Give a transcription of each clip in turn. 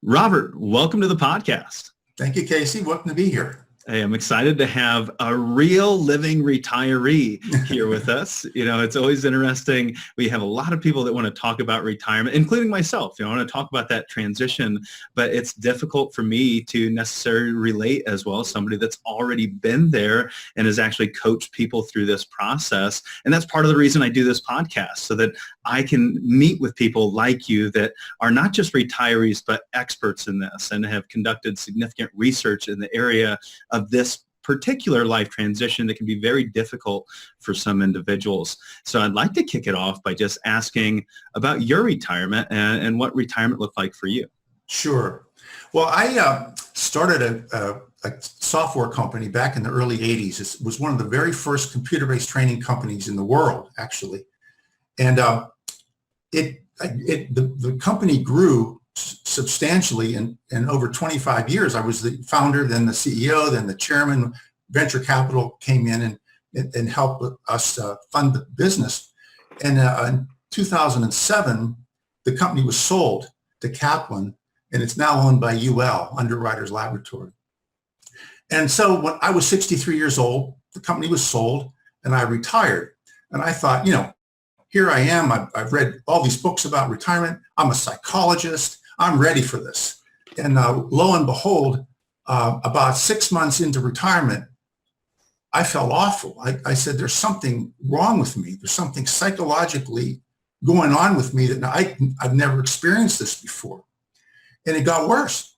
Robert, welcome to the podcast. Thank you, Casey. Welcome to be here. Hey, I'm excited to have a real living retiree here with us. It's always interesting. We have a lot of people that want to talk about retirement, including myself. I want to talk about that transition, but it's difficult for me to necessarily relate as well as somebody that's already been there and has actually coached people through this process. And that's part of the reason I do this podcast, so that I can meet with people like you that are not just retirees, but experts in this and have conducted significant research in the area of this particular life transition that can be very difficult for some individuals. So I'd like to kick it off by just asking about your retirement and what retirement looked like for you. Sure. Well, I started a software company back in the early 80s. It was one of the very first computer-based training companies in the world, actually. And the company grew substantially in over 25 years. I was the founder, then the CEO, then the chairman. Venture capital came in and helped us fund the business. And in 2007, the company was sold to Kaplan, and it's now owned by UL, Underwriters Laboratory. And so when I was 63 years old, the company was sold, and I retired. And I thought, here I am. I've read all these books about retirement. I'm a psychologist. I'm ready for this. And lo and behold, about 6 months into retirement, I felt awful. I said, there's something wrong with me. There's something psychologically going on with me that I've never experienced this before. And it got worse.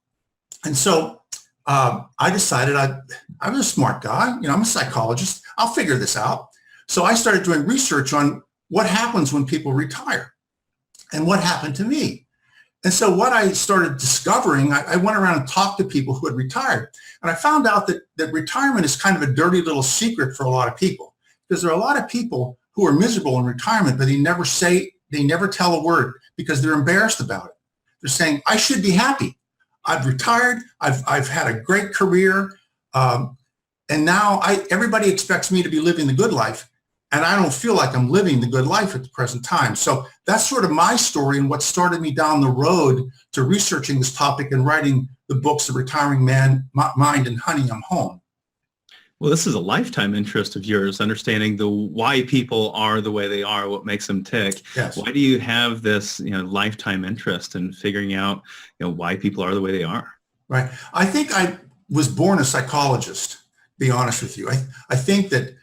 And so I decided I was a smart guy. I'm a psychologist. I'll figure this out. So I started doing research on what happens when people retire and what happened to me. And so what I started discovering, I went around and talked to people who had retired. And I found out that retirement is kind of a dirty little secret for a lot of people, because there are a lot of people who are miserable in retirement, but they never tell a word because they're embarrassed about it. They're saying, I should be happy. I've retired. I've had a great career. And now everybody expects me to be living the good life. And I don't feel like I'm living the good life at the present time. So that's sort of my story and what started me down the road to researching this topic and writing the books, The Retiring Mind and Honey, I'm Home. Well, this is a lifetime interest of yours, understanding why people are the way they are, what makes them tick. Yes. Why do you have this lifetime interest in figuring out why people are the way they are? Right. I think I was born a psychologist, to be honest with you. I think that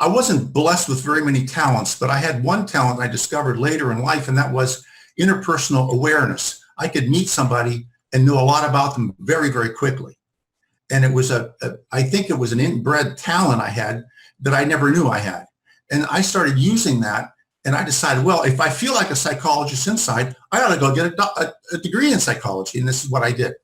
I wasn't blessed with very many talents, but I had one talent I discovered later in life, and that was interpersonal awareness. I could meet somebody and know a lot about them very, very quickly. And it was I think it was an inbred talent I had that I never knew I had. And I started using that, and I decided, well, if I feel like a psychologist inside, I ought to go get a degree in psychology, and this is what I did.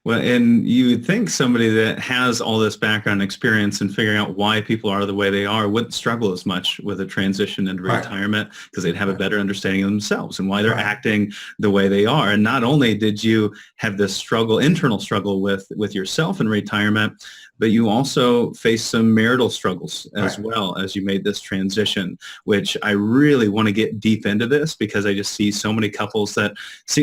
Well, and you would think somebody that has all this background experience in figuring out why people are the way they are wouldn't struggle as much with a transition into retirement, because they'd have a better understanding of themselves and why they're acting the way they are. And not only did you have this internal struggle with yourself in retirement, but you also faced some marital struggles as well as you made this transition, which I really want to get deep into this, because I just see so many couples that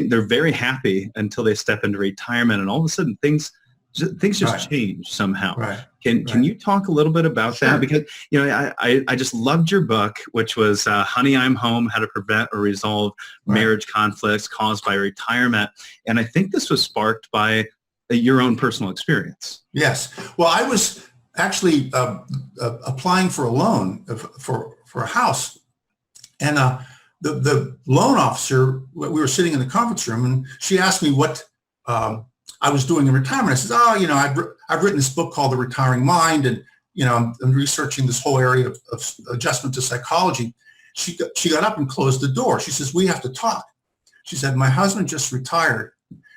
they're very happy until they step into retirement, and all of a sudden things just change somehow. Can you talk a little bit about that? Because I just loved your book, which was Honey, I'm Home: How to Prevent or Resolve Marriage Conflicts Caused by Retirement. And I think this was sparked by your own personal experience. Yes. Well, I was actually applying for a loan for a house. And the loan officer, we were sitting in the conference room, and she asked me what I was doing in retirement. I said, I've written this book called The Retiring Mind, and I'm researching this whole area of adjustment to psychology. She got up and closed the door. She says, we have to talk. She said, my husband just retired,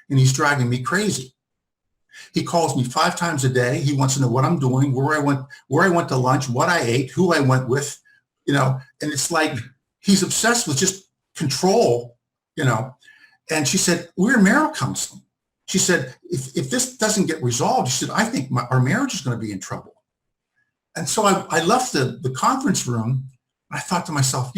and he's driving me crazy. He calls me 5 times a day. He wants to know what I'm doing, where I went to lunch, what I ate, who I went with, and it's like he's obsessed with just control, And she said, we're in marital counseling. She said, if this doesn't get resolved, she said, I think our marriage is going to be in trouble. And so I left the conference room. I thought to myself,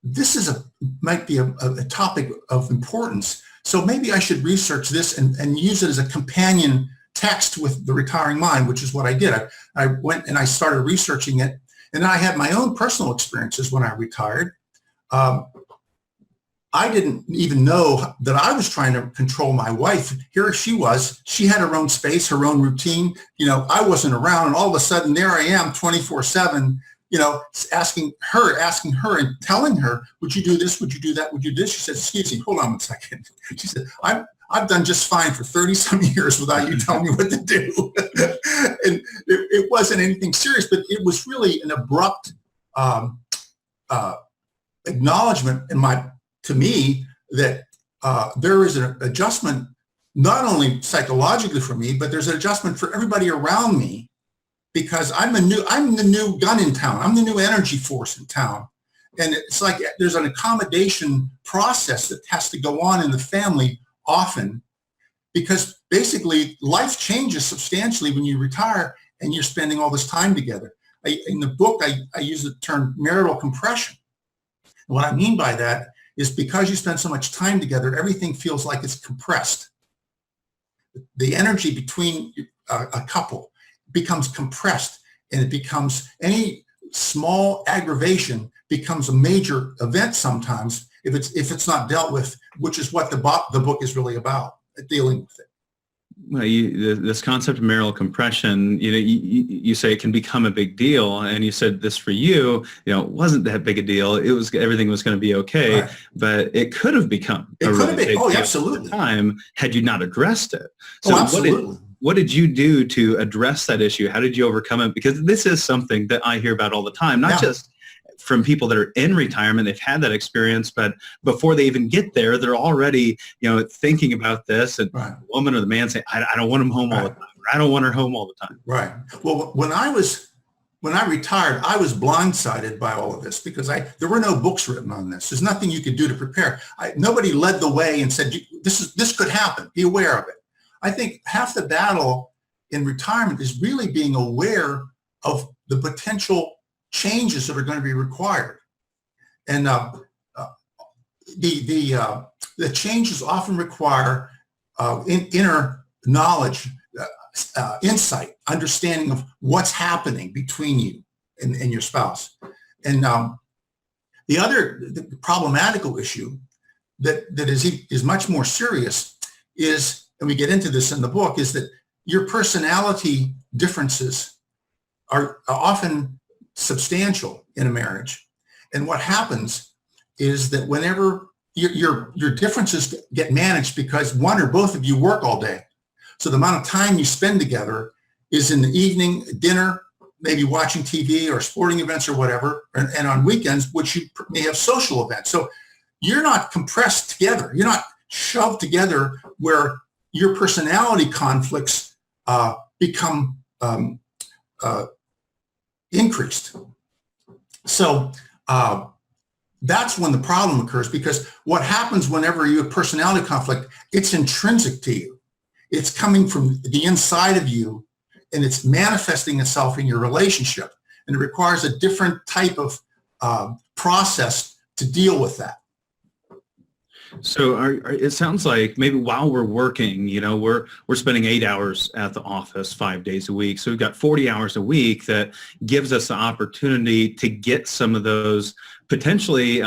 this is might be a topic of importance. so maybe I should research this and use it as a companion text with the retiring mind, which is what I did. I went and I started researching it, and then I had my own personal experiences when I retired. I didn't even know that I was trying to control my wife. Here she was. She had her own space, her own routine. I wasn't around, and all of a sudden there I am 24/7, asking her and telling her, would you do this? Would you do that? Would you do this? She said, excuse me, hold on one second. She said, I've done just fine for 30 some years without you telling me what to do. And it wasn't anything serious, but it was really an abrupt acknowledgement to me that there is an adjustment, not only psychologically for me, but there's an adjustment for everybody around me, because I'm the new gun in town. I'm the new energy force in town. And it's like there's an accommodation process that has to go on in the family often, because basically life changes substantially when you retire and you're spending all this time together. In the book, I use the term marital compression. And what I mean by that is because you spend so much time together, everything feels like it's compressed. The energy between a couple becomes compressed, and it becomes, any small aggravation becomes a major event sometimes if it's not dealt with, which is what the book is really about, dealing with it. Well, this concept of marital compression, you say it can become a big deal, and you said this for you, it wasn't that big a deal. Everything was going to be okay, right. But it could have become a really big deal absolutely. At the time had you not addressed it. So absolutely. What did you do to address that issue? How did you overcome it? Because this is something that I hear about all the time, not just from people that are in retirement. They've had that experience, but before they even get there, they're already, thinking about this, and the woman or the man say, I don't want him home all the time. Or, I don't want her home all the time. Right. Well, when I retired, I was blindsided by all of this, because there were no books written on this. There's nothing you could do to prepare. Nobody led the way and said, this could happen. Be aware of it. I think half the battle in retirement is really being aware of the potential changes that are going to be required. And the changes often require inner knowledge, insight, understanding of what's happening between you and your spouse. And the problematical issue that is much more serious is, and we get into this in the book, is that your personality differences are often substantial in a marriage. And what happens is that whenever your differences get managed, because one or both of you work all day, so the amount of time you spend together is in the evening, dinner, maybe watching TV or sporting events or whatever, and on weekends, which you may have social events. So you're not compressed together. You're not shoved together where your personality conflicts become increased. So that's when the problem occurs, because what happens whenever you have personality conflict, it's intrinsic to you. It's coming from the inside of you, and it's manifesting itself in your relationship. And it requires a different type of process to deal with that. So it sounds like maybe while we're working, we're spending 8 hours at the office 5 days a week. So we've got 40 hours a week that gives us the opportunity to get some of those potentially,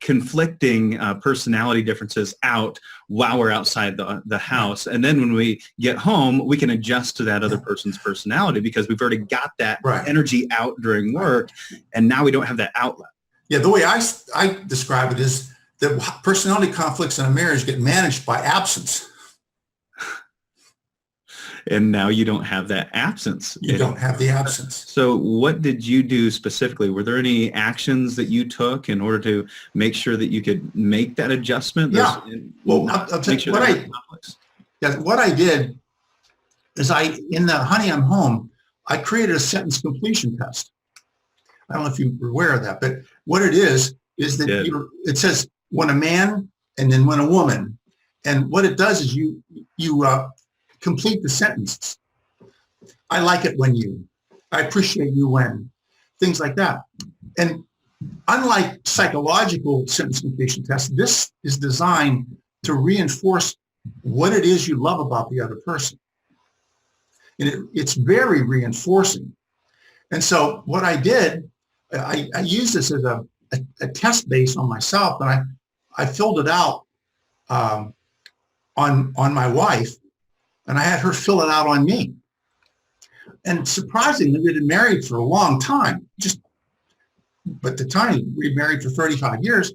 conflicting personality differences out while we're outside the house. And then when we get home, we can adjust to that other person's personality, because we've already got that energy out during work, and now we don't have that outlet. Yeah, the way I describe it is that personality conflicts in a marriage get managed by absence. And now you don't have that absence. You don't have the absence. So what did you do specifically? Were there any actions that you took in order to make sure that you could make that adjustment? Yeah. Well, I'll tell you what I did is in the Honey, I'm Home, I created a sentence completion test. I don't know if you were aware of that, but what it is that it says when a man and then when a woman. And what it does is you complete the sentences. I like it when you, I appreciate you when, things like that. And unlike psychological sentence completion tests, this is designed to reinforce what it is you love about the other person. And it's very reinforcing. And so what I did, I used this as a test base on myself, and I filled it out on my wife, and I had her fill it out on me. And surprisingly, we'd been married for a long time, but at the time we married for 35 years.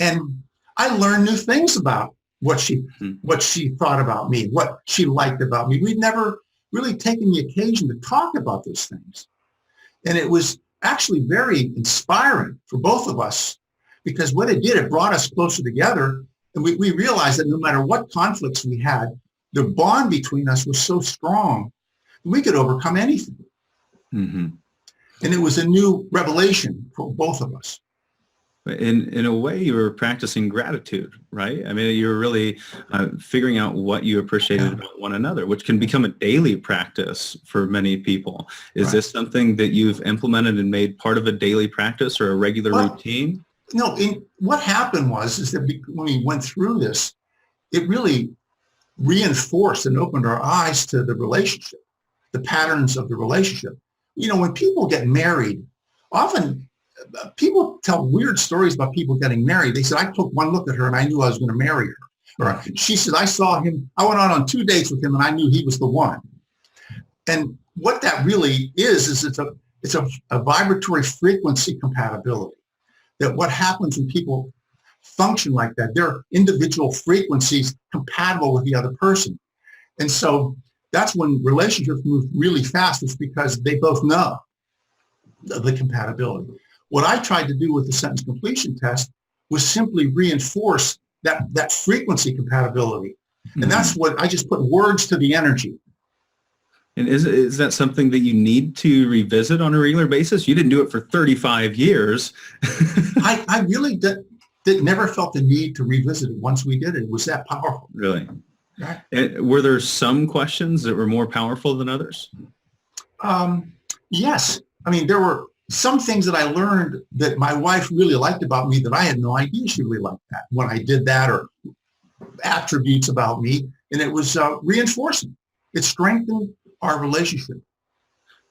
And I learned new things about what she thought about me, what she liked about me. We'd never really taken the occasion to talk about those things. And it was actually very inspiring for both of us, because what it did, it brought us closer together. And we realized that no matter what conflicts we had, the bond between us was so strong that we could overcome anything. Mm-hmm. And it was a new revelation for both of us. In a way, you were practicing gratitude, right? I mean, you were really figuring out what you appreciated about one another, which can become a daily practice for many people. Is this something that you've implemented and made part of a daily practice or a regular routine? No, what happened is that when we went through this, it really reinforced and opened our eyes to the relationship, the patterns of the relationship. You know, when people get married, often people tell weird stories about people getting married. They said, I took one look at her and I knew I was going to marry her. Or she said, I saw him, I went on 2 dates with him and I knew he was the one. And what that really is it's a vibratory frequency compatibility. That what happens when people function like that, their individual frequencies compatible with the other person. And so that's when relationships move really fast. It's because they both know the compatibility. What I tried to do with the sentence completion test was simply reinforce that frequency compatibility. And that's what I just put words to the energy. And is that something that you need to revisit on a regular basis? You didn't do it for 35 years. I really never felt the need to revisit it once we did it. It was that powerful. Really? Right. And were there some questions that were more powerful than others? Yes. I mean, there were some things that I learned that my wife really liked about me that I had no idea she really liked that when I did that, or attributes about me. And it was reinforcing. It strengthened our relationship.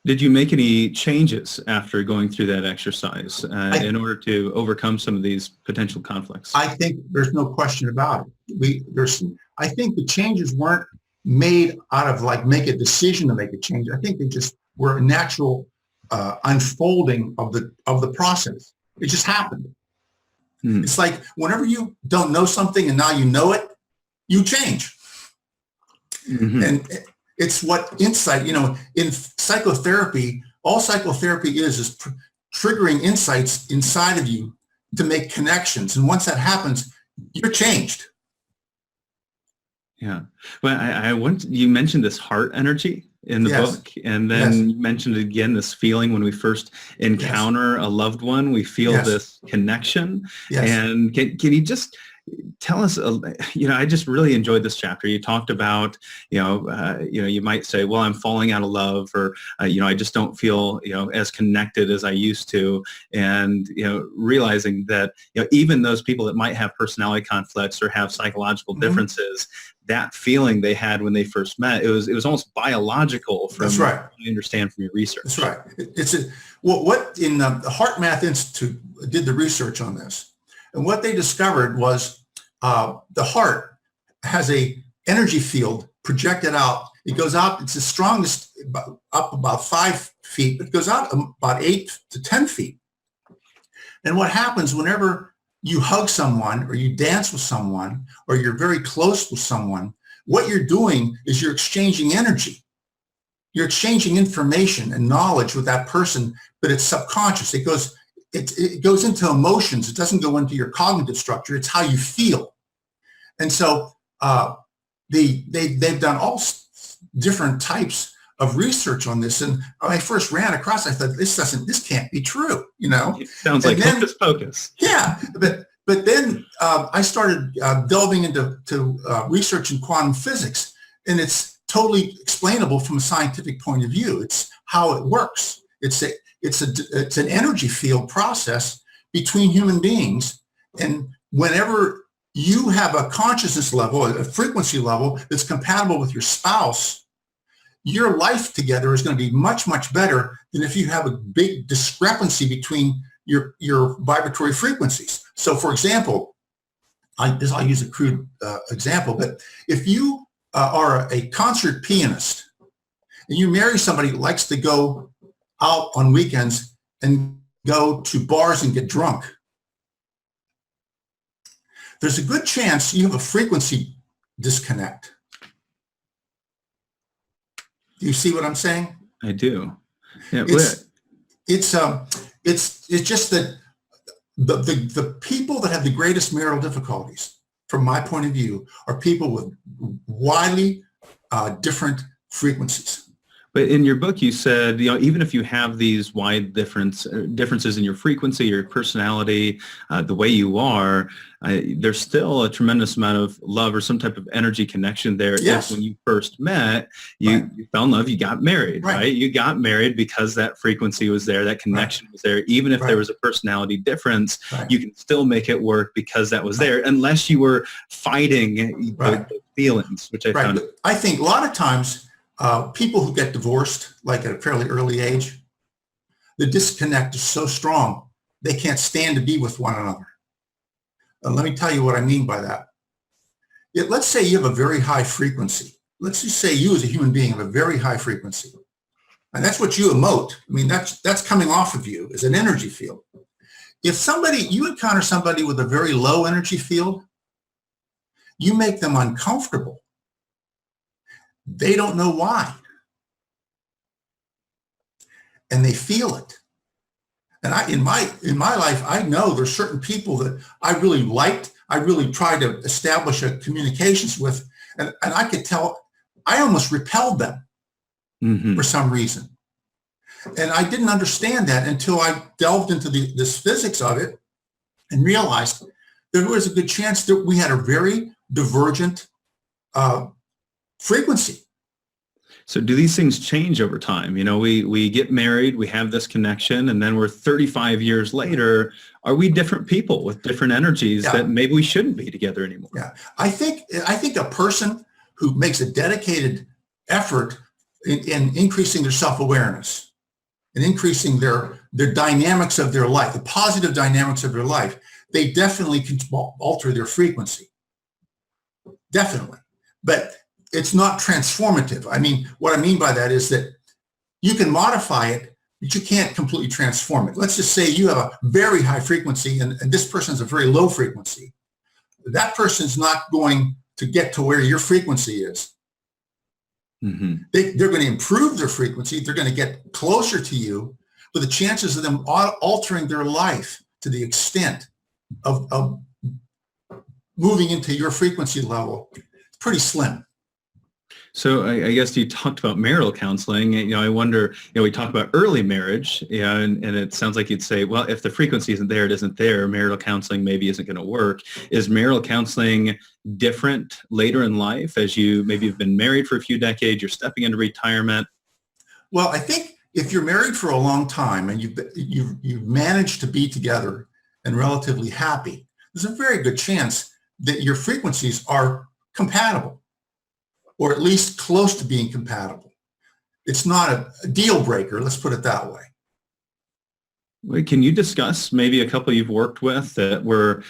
Did you make any changes after going through that exercise in order to overcome some of these potential conflicts? I think there's no question about it. I think the changes weren't made out of like make a decision to make a change. I think they just were a natural unfolding of the process. It just happened. It's like whenever you don't know something and now you know it, you change. And it's what insight, in psychotherapy, all psychotherapy is triggering insights inside of you to make connections. And once that happens, you're changed. Yeah. Well, you mentioned this heart energy in the book, and then you mentioned again this feeling when we first encounter a loved one, we feel this connection. And can you just tell us, I just really enjoyed this chapter. You talked about, you might say, well, I'm falling out of love, or, I just don't feel, as connected as I used to. And, realizing that, even those people that might have personality conflicts or have psychological differences, that feeling they had when they first met, it was almost biological from what you understand from your research. That's right. What in the HeartMath Institute did the research on this. And what they discovered was the heart has a energy field projected out. It goes out, it's the strongest up about 5 feet, but it goes out about 8 to 10 feet. And what happens whenever you hug someone or you dance with someone or you're very close with someone, what you're doing is you're exchanging energy. You're exchanging information and knowledge with that person, but it's subconscious. It goes into emotions. It doesn't go into your cognitive structure. It's how you feel. And so they've done all different types of research on this. And when I first ran across, I thought, this can't be true, It sounds like hocus pocus. Yeah. But then I started delving into research in quantum physics, and it's totally explainable from a scientific point of view. It's how it works. It's an energy field process between human beings. And whenever you have a consciousness level, a frequency level that's compatible with your spouse, your life together is going to be much, much better than if you have a big discrepancy between your vibratory frequencies. So for example, I'll use a crude example, but if you are a concert pianist and you marry somebody who likes to go out on weekends and go to bars and get drunk, there's a good chance you have a frequency disconnect. Do you see what I'm saying? I do. Yeah, it's just that the people that have the greatest marital difficulties, from my point of view, are people with widely different frequencies. But in your book, you said, even if you have these wide differences in your frequency, your personality, the way you are, there's still a tremendous amount of love or some type of energy connection there. Yes. If when you first met, you fell in love, you got married, right? You got married because that frequency was there, that connection was there. Even if there was a personality difference, you can still make it work because that was there, unless you were fighting the feelings, which I found. But I think a lot of times, people who get divorced, like at a fairly early age, the disconnect is so strong, they can't stand to be with one another. Let me tell you what I mean by that. Let's say you have a very high frequency. Let's just say you as a human being have a very high frequency. And that's what you emote. I mean, that's coming off of you as an energy field. If you encounter somebody with a very low energy field, you make them uncomfortable. They don't know why. And they feel it. And in my life, I know there's certain people that I really liked. I really tried to establish a communications with, and I could tell I almost repelled them for some reason. And I didn't understand that until I delved into this physics of it and realized there was a good chance that we had a very divergent frequency. So do these things change over time? We get married, we have this connection, and then we're 35 years later. Are we different people with different energies that maybe we shouldn't be together anymore? Yeah, I think a person who makes a dedicated effort in increasing their self-awareness and increasing their dynamics of their life, the positive dynamics of their life, they definitely can alter their frequency. Definitely. But it's not transformative. I mean, what I mean by that is that you can modify it, but you can't completely transform it. Let's just say you have a very high frequency and this person's a very low frequency. That person's not going to get to where your frequency is. They're going to improve their frequency. They're going to get closer to you, but the chances of them altering their life to the extent of moving into your frequency level is pretty slim. So I guess you talked about marital counseling. I wonder, we talked about early marriage, and it sounds like you'd say, well, if the frequency isn't there, it isn't there. Marital counseling maybe isn't going to work. Is marital counseling different later in life as you maybe have been married for a few decades, you're stepping into retirement? Well, I think if you're married for a long time and you've managed to be together and relatively happy, there's a very good chance that your frequencies are compatible, or at least close to being compatible. It's not a deal breaker, let's put it that way. Can you discuss maybe a couple you've worked with that were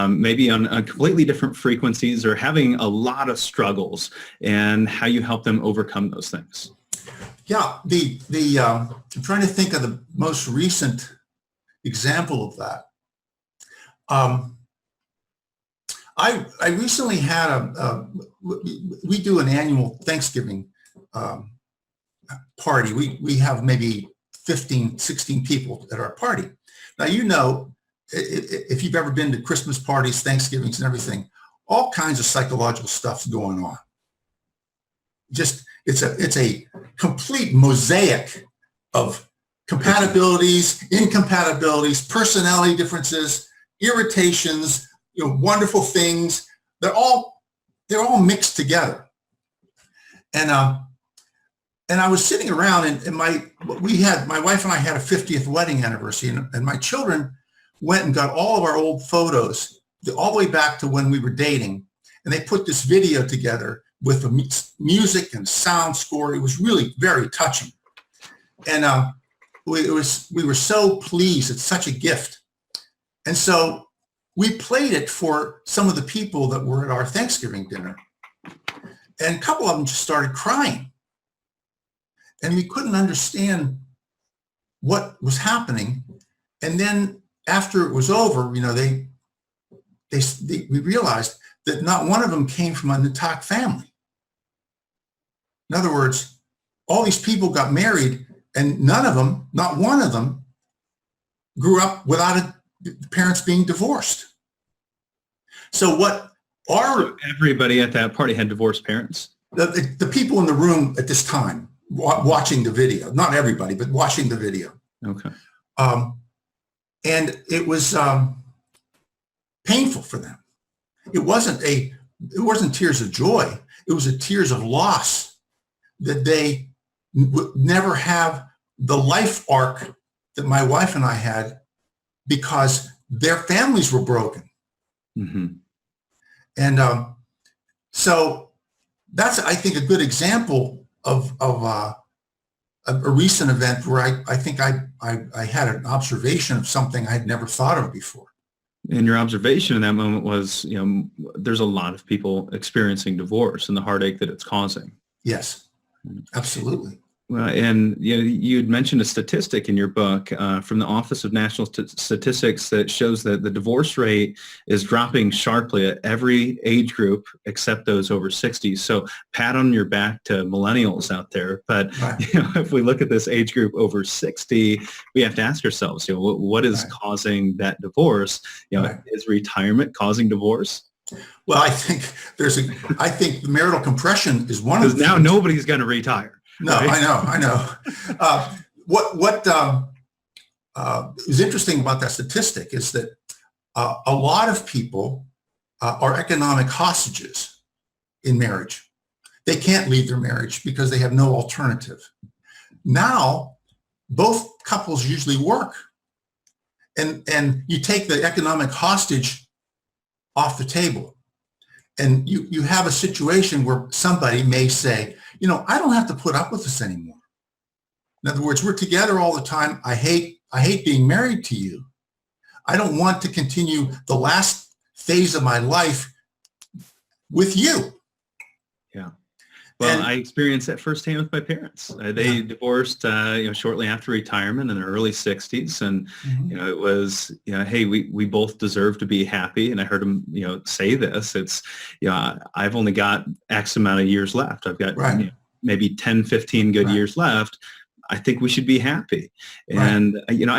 maybe on completely different frequencies or having a lot of struggles, and how you help them overcome those things? Yeah, I'm trying to think of the most recent example of that. I recently had we do an annual Thanksgiving party. We have maybe 15, 16 people at our party. Now, if you've ever been to Christmas parties, Thanksgivings and everything, all kinds of psychological stuff's going on. It's a complete mosaic of compatibilities, incompatibilities, personality differences, irritations, wonderful things. They're all mixed together. And I was sitting around, and my wife and I had a 50th wedding anniversary, and my children went and got all of our old photos all the way back to when we were dating, and they put this video together with the music and sound score. It was really very touching. And we were so pleased. It's such a gift. And so we played it for some of the people that were at our Thanksgiving dinner. And a couple of them just started crying. And we couldn't understand what was happening. And then after it was over, you know, we realized that not one of them came from an intact family. In other words, all these people got married and none of them, not one of them, grew up without the parents being divorced. So everybody at that party had divorced parents? The people in the room at this time watching the video, not everybody, but watching the video. Okay. And it was painful for them. It wasn't tears of joy. It was tears of loss that they would never have the life arc that my wife and I had because their families were broken. Mm-hmm. And so that's, I think, a good example of a recent event where I think I had an observation of something I had never thought of before. And your observation in that moment was, you know, there's a lot of people experiencing divorce and the heartache that it's causing. Yes, absolutely. Well, and you had mentioned a statistic in your book from the Office of National Statistics that shows that the divorce rate is dropping sharply at every age group except those over 60. So pat on your back to millennials out there. But right. You know, if we look at this age group over 60, we have to ask ourselves, you know, what is right. causing that divorce? You know, right. Is retirement causing divorse? Well, I think I think marital compression is one of the because now nobody's going to retire. No, right? I know. What is interesting about that statistic is that a lot of people are economic hostages in marriage. They can't leave their marriage because they have no alternative. Now, both couples usually work. And you take the economic hostage off the table. And you have a situation where somebody may say, you know, I don't have to put up with this anymore. In other words, we're together all the time. I hate being married to you. I don't want to continue the last phase of my life with you. Yeah. Well, I experienced that firsthand with my parents. They divorced, shortly after retirement in their early 60s. And, mm-hmm. you know, it was, you know, hey, we both deserve to be happy. And I heard them, you know, say this. It's, you know, I've only got X amount of years left. I've got right. you know, maybe 10, 15 good right. years left. I think we should be happy. Right. And, you know,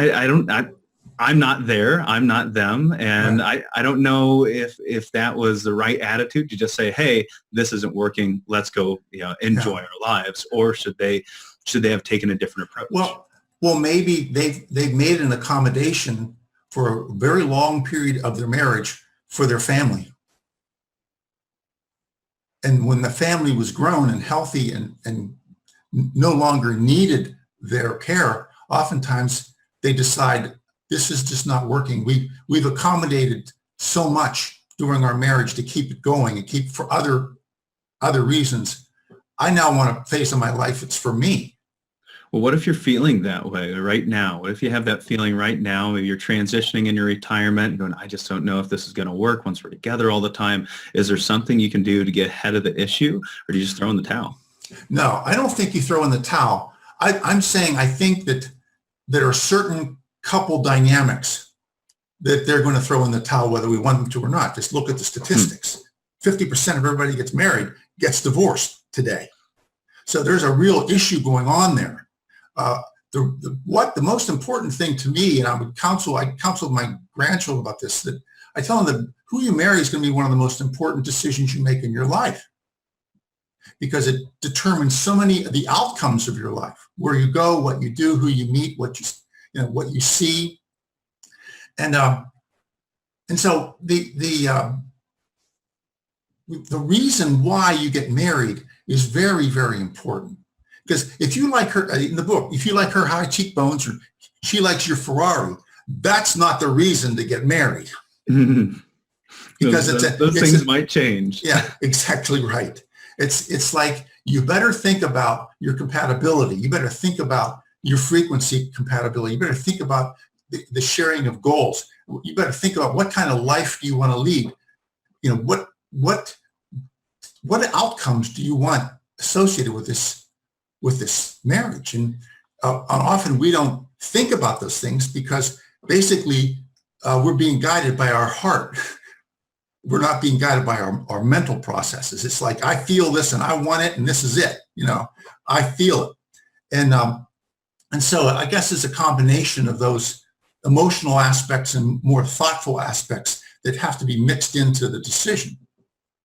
I'm not there. I'm not them. And right. I don't know if that was the right attitude to just say, hey, this isn't working. Let's go, you know, enjoy our lives. Or should they have taken a different approach? Well, maybe they've made an accommodation for a very long period of their marriage for their family. And when the family was grown and healthy and no longer needed their care, oftentimes they decide, this is just not working. We've accommodated so much during our marriage to keep it going and keep for other reasons. I now want a phase of my life, it's for me. Well, what if you're feeling that way right now? What if you have that feeling right now? Maybe you're transitioning in your retirement and going, I just don't know if this is going to work once we're together all the time. Is there something you can do to get ahead of the issue, or do you just throw in the towel? No, I don't think you throw in the towel. I'm saying I think that there are certain couple dynamics that they're going to throw in the towel whether we want them to or not. Just look at the statistics. 50% of everybody gets married gets divorced today. So there's a real issue going on there. The most important thing to me, and I counseled my grandchildren about this, that I tell them that who you marry is going to be one of the most important decisions you make in your life, because it determines so many of the outcomes of your life, where you go, what you do, who you meet, what you see. And so the reason why you get married is very, very important. Because if you like her, in the book, if you like her high cheekbones or she likes your Ferrari, that's not the reason to get married. Mm-hmm. because those things might change. Yeah, exactly right. It's like, you better think about your compatibility. You better think about your frequency compatibility. You better think about the sharing of goals. You better think about what kind of life do you want to lead. You know, what outcomes do you want associated with this marriage? And often we don't think about those things because basically we're being guided by our heart. We're not being guided by our mental processes. It's like, I feel this and I want it and this is it. You know, I feel it. And so I guess it's a combination of those emotional aspects and more thoughtful aspects that have to be mixed into the decision.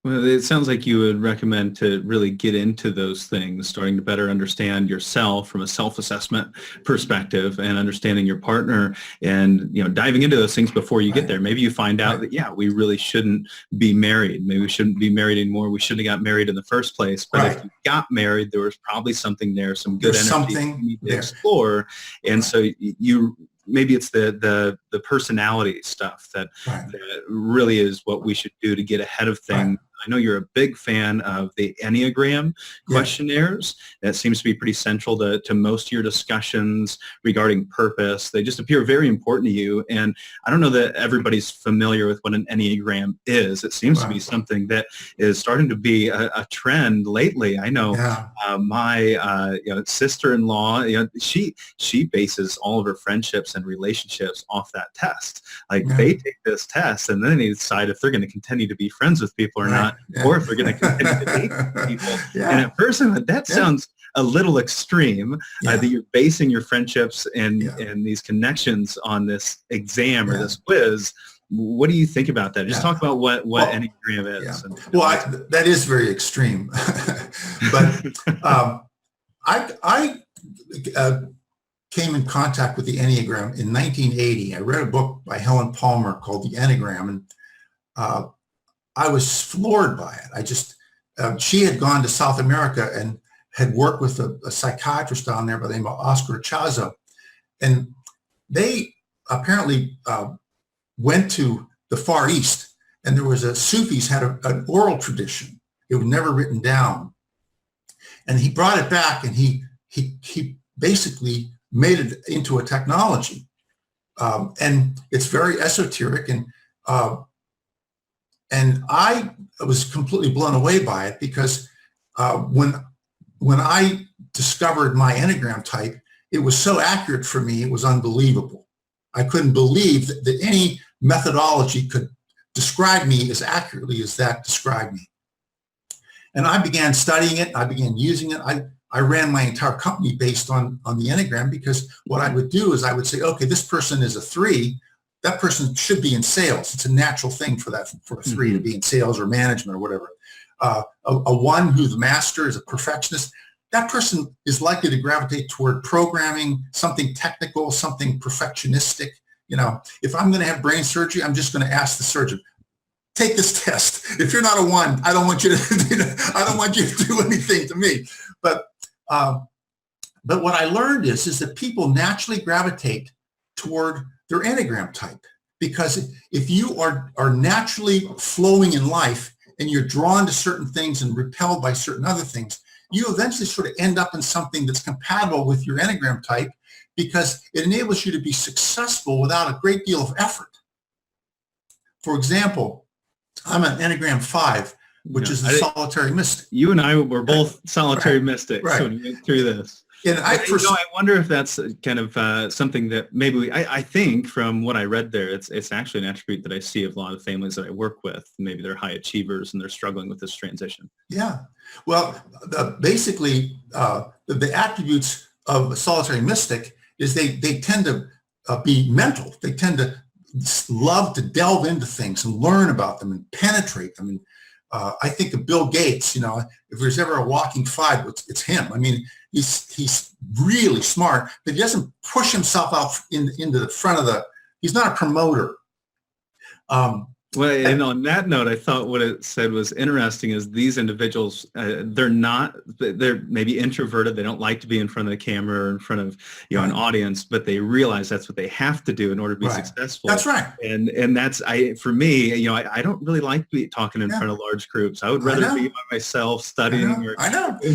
Well, it sounds like you would recommend to really get into those things, starting to better understand yourself from a self-assessment perspective and understanding your partner and, you know, diving into those things before you get there. Maybe you find out that, yeah, we really shouldn't be married. Maybe we shouldn't be married anymore. We shouldn't have got married in the first place. But if you got married, there was probably something there, some good energy you need to explore. And so maybe it's the personality stuff that really is what we should do to get ahead of things. I know you're a big fan of the Enneagram questionnaires. That seems to be pretty central to most of your discussions regarding purpose. They just appear very important to you. And I don't know that everybody's familiar with what an Enneagram is. It seems to be something that is starting to be a trend lately. I know my sister-in-law, she bases all of her friendships and relationships off that test. Like they take this test and then they decide if they're going to continue to be friends with people or not. Or if we're going to continue to date people. And at first, that sounds a little extreme, that you're basing your friendships and these connections on this exam or this quiz. What do you think about that? Just talk about what Enneagram is. That is very extreme. But I came in contact with the Enneagram in 1980. I read a book by Helen Palmer called The Enneagram, and I was floored by it. She had gone to South America and had worked with a psychiatrist down there by the name of Oscar Chazo. And they apparently went to the Far East, and there was Sufis had an oral tradition. It was never written down. And he brought it back, and he basically made it into a technology. And it's very esoteric, and I was completely blown away by it because when I discovered my Enneagram type, it was so accurate for me, it was unbelievable. I couldn't believe that any methodology could describe me as accurately as that described me. And I began studying it. I began using it. I ran my entire company based on the Enneagram, because what I would do is I would say, okay, this person is a 3. That person should be in sales. It's a natural thing for a 3 to be in sales or management or whatever. A 1 who's the master is a perfectionist. That person is likely to gravitate toward programming, something technical, something perfectionistic. You know, if I'm going to have brain surgery, I'm just going to ask the surgeon, take this test. If you're not a 1, I don't want you to. I don't want you to do anything to me. But what I learned is that people naturally gravitate toward their Enneagram type, because if you are naturally flowing in life and you're drawn to certain things and repelled by certain other things, you eventually sort of end up in something that's compatible with your Enneagram type, because it enables you to be successful without a great deal of effort. For example, I'm an Enneagram 5, which is the solitary mystic. You and I were both solitary mystics when we went through this. And I wonder if that's kind of something that maybe I think from what I read there, it's actually an attribute that I see of a lot of families that I work with. Maybe they're high achievers and they're struggling with this transition. Yeah. Well, basically, the attributes of a solitary mystic is they tend to be mental. They tend to love to delve into things and learn about them and penetrate them. And I think of Bill Gates. You know, if there's ever a walking 5, it's him. I mean, he's really smart, but he doesn't push himself out into the front of he's not a promoter. Well, and on that note, I thought what it said was interesting is these individuals, they're maybe introverted. They don't like to be in front of the camera or in front of, an audience, but they realize that's what they have to do in order to be successful. That's right. And that's, for me, I don't really like talking in front of large groups. I would rather be by myself studying or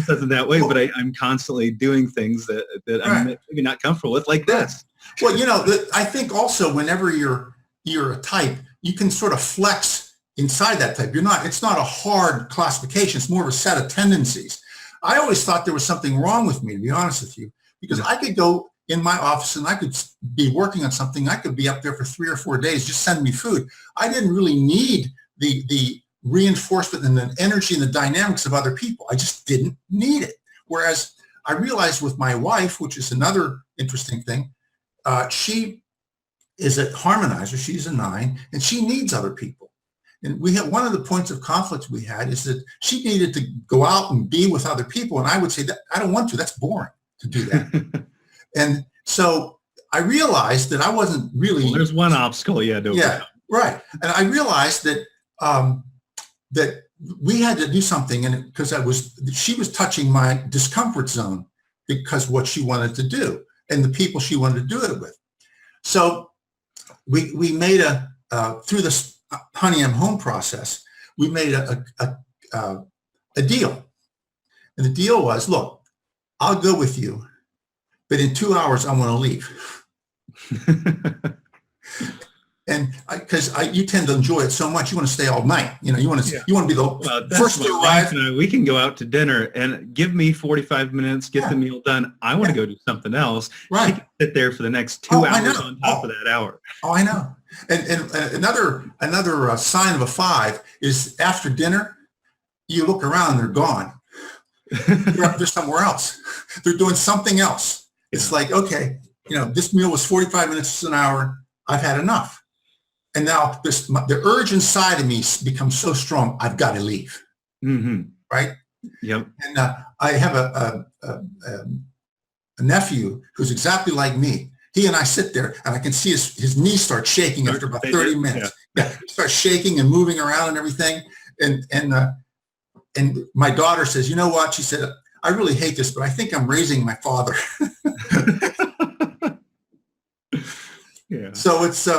something that way, but I'm constantly doing things that I'm maybe not comfortable with, like this. Well, I think also whenever you're a type, you can sort of flex inside that type. It's not a hard classification. It's more of a set of tendencies. I always thought there was something wrong with me, to be honest with you, because I could go in my office and I could be working on something. I could be up there for 3 or 4 days, just send me food. I didn't really need the reinforcement and the energy and the dynamics of other people. I just didn't need it. Whereas I realized with my wife, which is another interesting thing, she is a harmonizer. She's a 9, and she needs other people. And we had one of the points of conflict we had is that she needed to go out and be with other people. And I would say that I don't want to. That's boring to do that. And so I realized that I wasn't really. Well, there's one obstacle you had to overcome. Right. And I realized that that we had to do something, and because she was touching my discomfort zone because what she wanted to do and the people she wanted to do it with. So we made through this Honey I'm Home process, we made a deal. And the deal was, look, I'll go with you, but in 2 hours, I want to leave. And because you tend to enjoy it so much, you want to stay all night. You want to be the first to arrive. We can go out to dinner and give me 45 minutes, get the meal done. I want to go do something else. Right. She can sit there for the next 2 hours on top of that hour. Oh, I know. And another sign of a 5 is after dinner, you look around and they're gone. They're somewhere else. They're doing something else. It's like, okay, this meal was 45 minutes to an hour. I've had enough. And now the urge inside of me becomes so strong, I've got to leave. Mm-hmm. Right? Yep. And I have a nephew who's exactly like me. He and I sit there, and I can see his knees start shaking after about 30 minutes. Yeah, he starts shaking and moving around and everything. And my daughter says, you know what? She said, I really hate this, but I think I'm raising my father. Yeah. So it's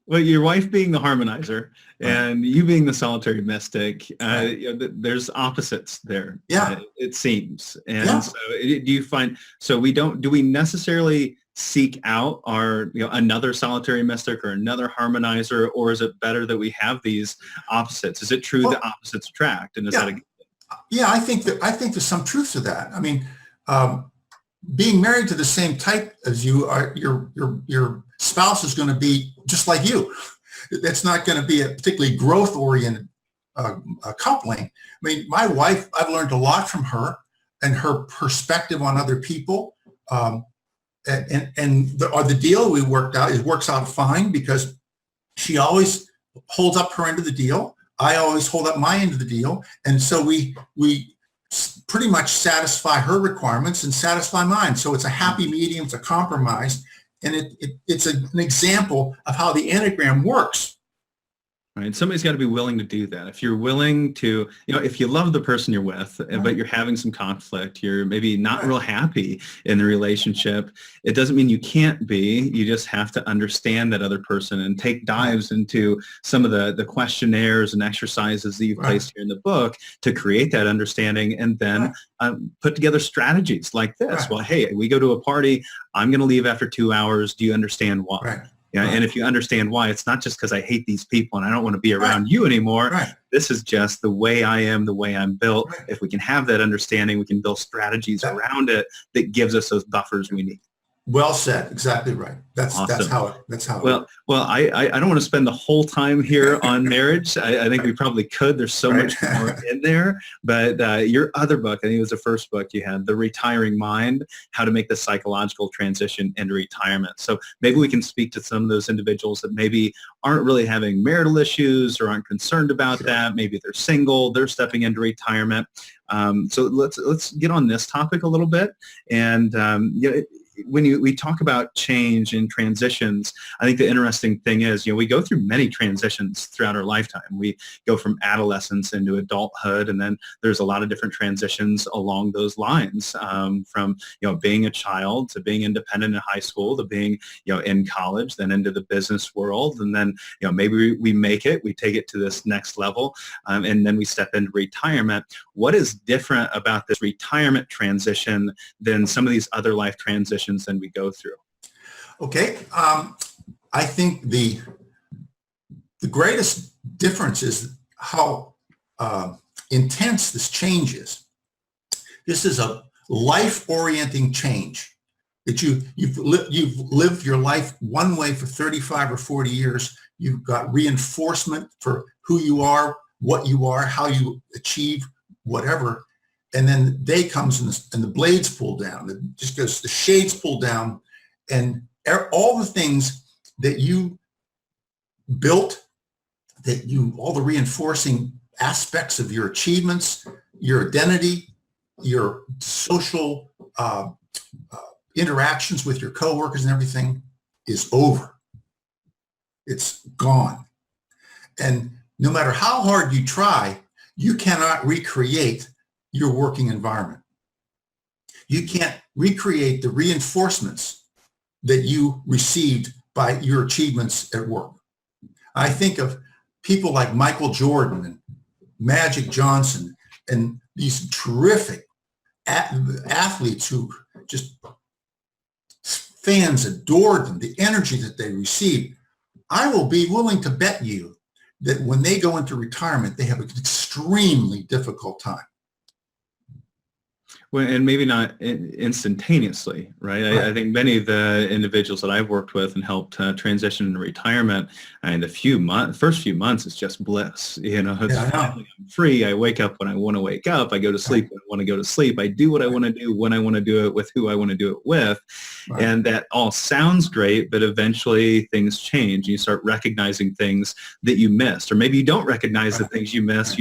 well, your wife being the harmonizer and you being the solitary mystic, there's opposites there. Yeah, it seems. And so do you find, do we necessarily seek out our, another solitary mystic or another harmonizer, or is it better that we have these opposites? Is it true that opposites attract? And is that a good thing? Yeah, I think there's some truth to that. I mean, being married to the same type as you are, your spouse is going to be just like you. It's not going to be a particularly growth-oriented coupling. I mean, my wife, I've learned a lot from her and her perspective on other people. And the deal we worked out, it works out fine because she always holds up her end of the deal. I always hold up my end of the deal. And so we pretty much satisfy her requirements and satisfy mine. So it's a happy medium, it's a compromise, and it's an example of how the Enneagram works. Right. Somebody's got to be willing to do that. If you're willing to, if you love the person you're with, but you're having some conflict, you're maybe not real happy in the relationship, it doesn't mean you can't be. You just have to understand that other person and take dives into some of the questionnaires and exercises that you've placed here in the book to create that understanding, and then put together strategies like this. Well, hey, we go to a party. I'm going to leave after 2 hours. Do you understand why? Right. Yeah, and if you understand why, it's not just because I hate these people and I don't want to be around you anymore. Right. This is just the way I am, the way I'm built. Right. If we can have that understanding, we can build strategies around it that gives us those buffers we need. Well said. Exactly right. That's how it. Well, I don't want to spend the whole time here on marriage. I think we probably could. There's so much more in there. But your other book, I think it was the first book you had, The Retiring Mind, How to Make the Psychological Transition into Retirement. So maybe we can speak to some of those individuals that maybe aren't really having marital issues or aren't concerned about that. Maybe they're single, they're stepping into retirement. So let's get on this topic a little bit. And when we talk about change and transitions, I think the interesting thing is, we go through many transitions throughout our lifetime. We go from adolescence into adulthood, and then there's a lot of different transitions along those lines, from being a child to being independent in high school to being in college, then into the business world, and then maybe we make it, we take it to this next level, and then we step into retirement. What is different about this retirement transition than some of these other life transitions that we go through? Okay. I think the greatest difference is how intense this change is. This is a life-orienting change that you've lived your life one way for 35 or 40 years. You've got reinforcement for who you are, what you are, how you achieve whatever. And then the day comes and the blades pull down. It just goes, the shades pull down, and all the things that you built, all the reinforcing aspects of your achievements, your identity, your social interactions with your coworkers and everything is over. It's gone. And no matter how hard you try, you cannot recreate your working environment. You can't recreate the reinforcements that you received by your achievements at work. I think of people like Michael Jordan and Magic Johnson and these terrific athletes who just fans adored them, the energy that they received. I will be willing to bet you that when they go into retirement, they have an extremely difficult time. Well, and maybe not instantaneously, right? I think many of the individuals that I've worked with and helped transition into retirement, and the first few months, it's just bliss. It's finally I'm free. I wake up when I want to wake up. I go to sleep when I want to go to sleep. I do what I want to do when I want to do it with who I want to do it with. Right. And that all sounds great, but eventually things change. You start recognizing things that you missed, or maybe you don't recognize the things you missed.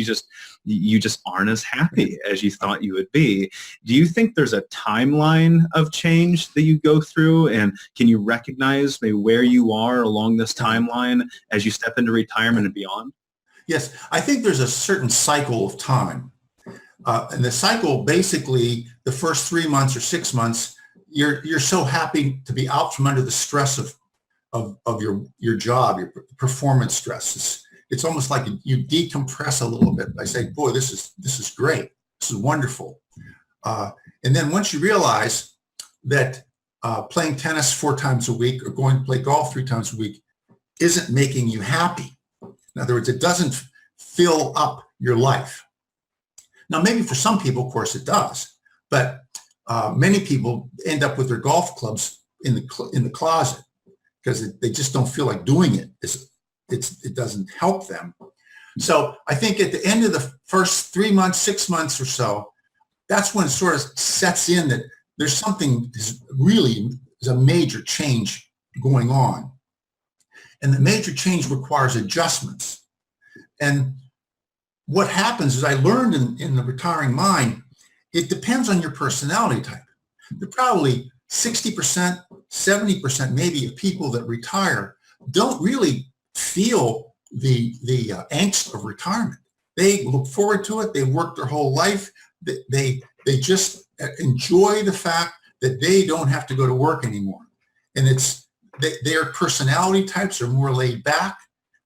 You just aren't as happy as you thought you would be. Do you think there's a timeline of change that you go through, and can you recognize maybe where you are along this timeline as you step into retirement and beyond? Yes, I think there's a certain cycle of time. And the cycle, basically, the first 3 months or 6 months, you're so happy to be out from under the stress of your job, your performance stress. It's almost like you decompress a little bit by saying, boy, this is great. This is wonderful. And then once you realize that playing tennis 4 times a week or going to play golf 3 times a week isn't making you happy. In other words, it doesn't fill up your life. Now, maybe for some people, of course, it does. But many people end up with their golf clubs in the closet because they just don't feel like doing it. It doesn't help them. So I think at the end of the first 3 months, 6 months or so, that's when it sort of sets in that there's something is a major change going on. And the major change requires adjustments. And what happens is I learned in the retiring mind, it depends on your personality type. There are probably 60%, 70% maybe of people that retire don't really feel the angst of retirement. They look forward to it. They work their whole life. They just enjoy the fact that they don't have to go to work anymore. And their personality types are more laid back.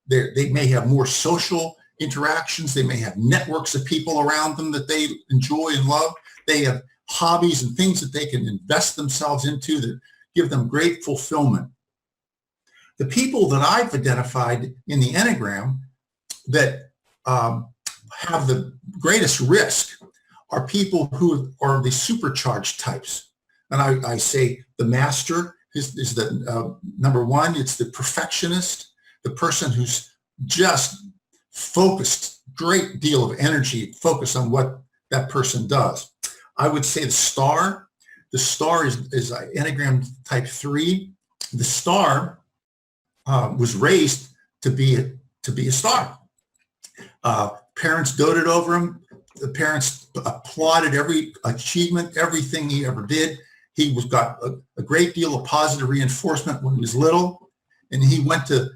They may have more social interactions. They may have networks of people around them that they enjoy and love. They have hobbies and things that they can invest themselves into that give them great fulfillment. The people that I've identified in the Enneagram that have the greatest risk are people who are the supercharged types. And I say the master is the number one. It's the perfectionist, the person who's just focused, great deal of energy, focus on what that person does. I would say the star is Enneagram type 3. The star was raised to be a star. Parents doted over him. The parents applauded every achievement, everything he ever did. He was got a great deal of positive reinforcement when he was little, and he went to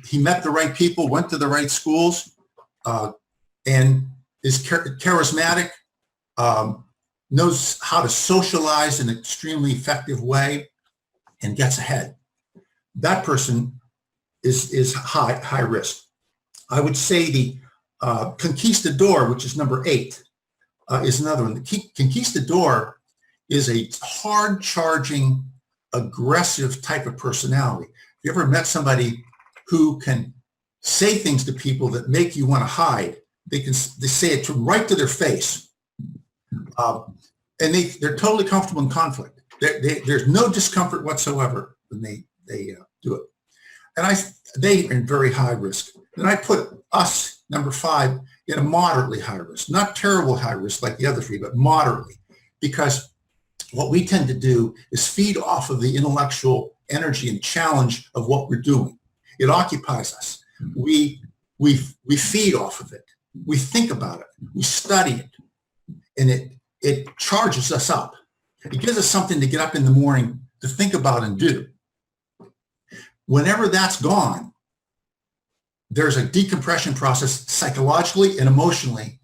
he met the right people, went to the right schools, and is charismatic, knows how to socialize in an extremely effective way, and gets ahead. That person is high risk. I would say the conquistador, which is number 8, is another one. The conquistador is a hard-charging, aggressive type of personality. If you ever met somebody who can say things to people that make you want to hide, they say it right to their face, and they're totally comfortable in conflict. There's no discomfort whatsoever when they do it. And they are in very high risk. And I put us, number 5, in a moderately high risk, not terrible high risk like the other 3, but moderately, because what we tend to do is feed off of the intellectual energy and challenge of what we're doing. It occupies us. We feed off of it. We think about it. We study it, and it charges us up. It gives us something to get up in the morning to think about and do. Whenever that's gone, there's a decompression process psychologically and emotionally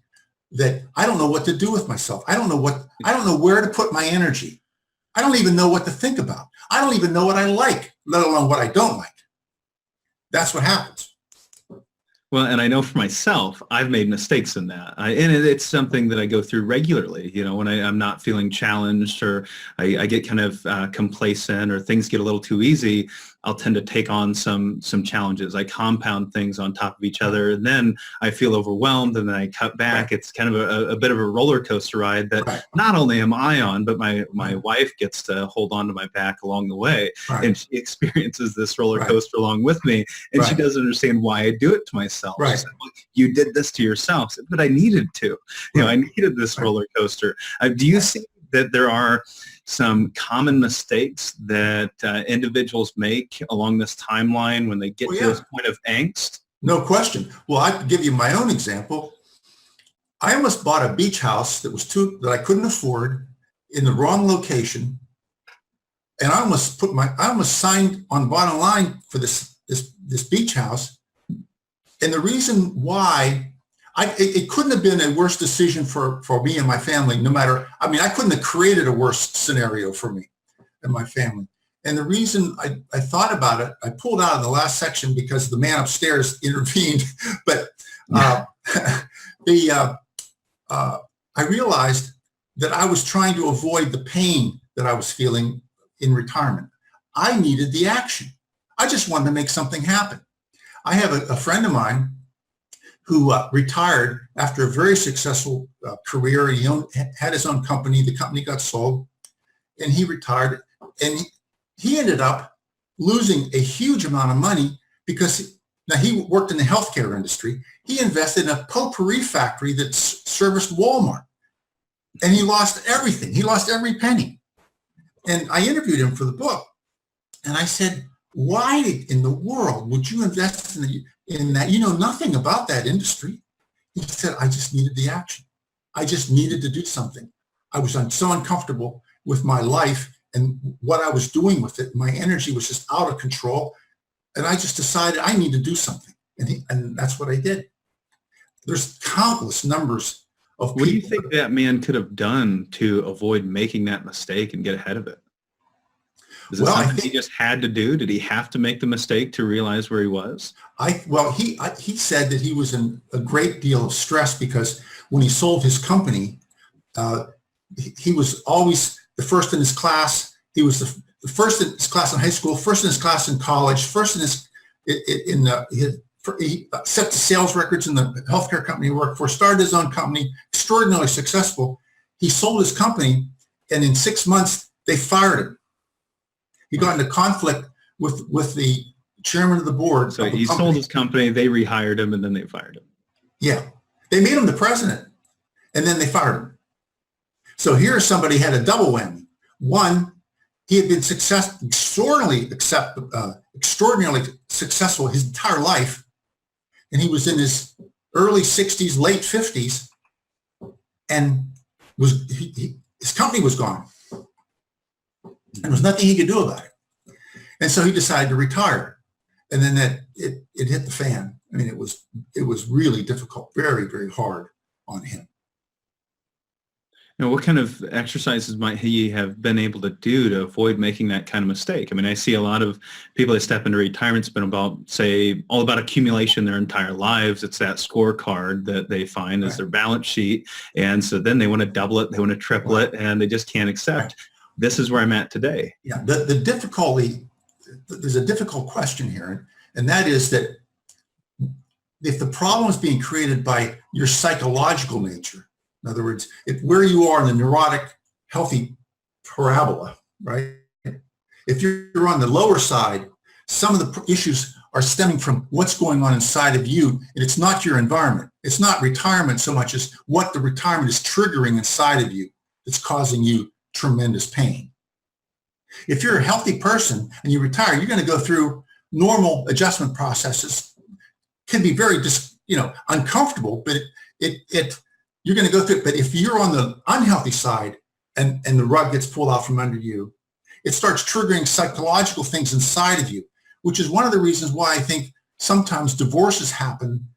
that I don't know what to do with myself. I don't know where to put my energy. I don't even know what to think about. I don't even know what I like, let alone what I don't like. That's what happens. Well, and I know for myself, I've made mistakes in that. And it's something that I go through regularly, when I'm not feeling challenged, or I get kind of complacent, or things get a little too easy. I'll tend to take on some challenges. I compound things on top of each other, and then I feel overwhelmed, and then I cut back. Right. It's kind of a bit of a roller coaster ride that not only am I on, but my wife gets to hold on to my back along the way. Right. And she experiences this roller coaster along with me, and she doesn't understand why I do it to myself. Right. She said, well, you did this to yourself. Said, but I needed to. I needed this roller coaster. Do you see that there are some common mistakes that individuals make along this timeline when they get to this point of angst? No question. Well, I could give you my own example. I almost bought a beach house that I couldn't afford in the wrong location, and I almost signed on the bottom line for this beach house. And the reason why it couldn't have been a worse decision for me and my family, I couldn't have created a worse scenario for me and my family. And the reason I thought about it, I pulled out of the last section because the man upstairs intervened, but I realized that I was trying to avoid the pain that I was feeling in retirement. I needed the action. I just wanted to make something happen. I have a friend of mine who retired after a very successful career. He had his own company. The company got sold, and he retired. And he ended up losing a huge amount of money because now he worked in the healthcare industry. He invested in a potpourri factory that serviced Walmart, and he lost everything. He lost every penny. And I interviewed him for the book, and I said, why in the world would you invest in that? You know nothing about that industry. He said, I just needed the action. I just needed to do something. I was so uncomfortable with my life and what I was doing with it. My energy was just out of control. And I just decided I need to do something. And that's what I did. There's countless numbers of people. What do you think that man could have done to avoid making that mistake and get ahead of it? Is it something he just had to do? Did he have to make the mistake to realize where he was? He said that he was in a great deal of stress because when he sold his company, he was always the first in his class. He was the first in his class in high school, first in his class in college, first in his he set the sales records in the healthcare company he worked for, started his own company, extraordinarily successful. He sold his company, and in 6 months they fired him. He got into conflict with the chairman of the board. So he sold his company, they rehired him, and then they fired him. Yeah. They made him the president, and then they fired him. So here somebody had a double whammy. One, he had been extraordinarily successful his entire life, and he was in his early 60s, late 50s, and his company was gone. And there was nothing he could do about it. And so he decided to retire. And then it hit the fan. I mean, it was really difficult, very, very hard on him. Now, what kind of exercises might he have been able to do to avoid making that kind of mistake? I mean, I see a lot of people that step into retirement, it's been about, say, all about accumulation their entire lives. It's that scorecard that they find as their balance sheet. And so then they want to double it, they want to triple it, and they just can't accept, this is where I'm at today. Yeah, the difficulty, there's a difficult question here, and that is that if the problem is being created by your psychological nature, in other words, if where you are in the neurotic, healthy parabola, right? If you're on the lower side, some of the issues are stemming from what's going on inside of you, and it's not your environment. It's not retirement so much as what the retirement is triggering inside of you that's causing you tremendous pain. If you're a healthy person and you retire, you're going to go through normal adjustment processes. Can be very uncomfortable, but you're going to go through it. But if you're on the unhealthy side and the rug gets pulled out from under you, it starts triggering psychological things inside of you, which is one of the reasons why I think sometimes divorces happen,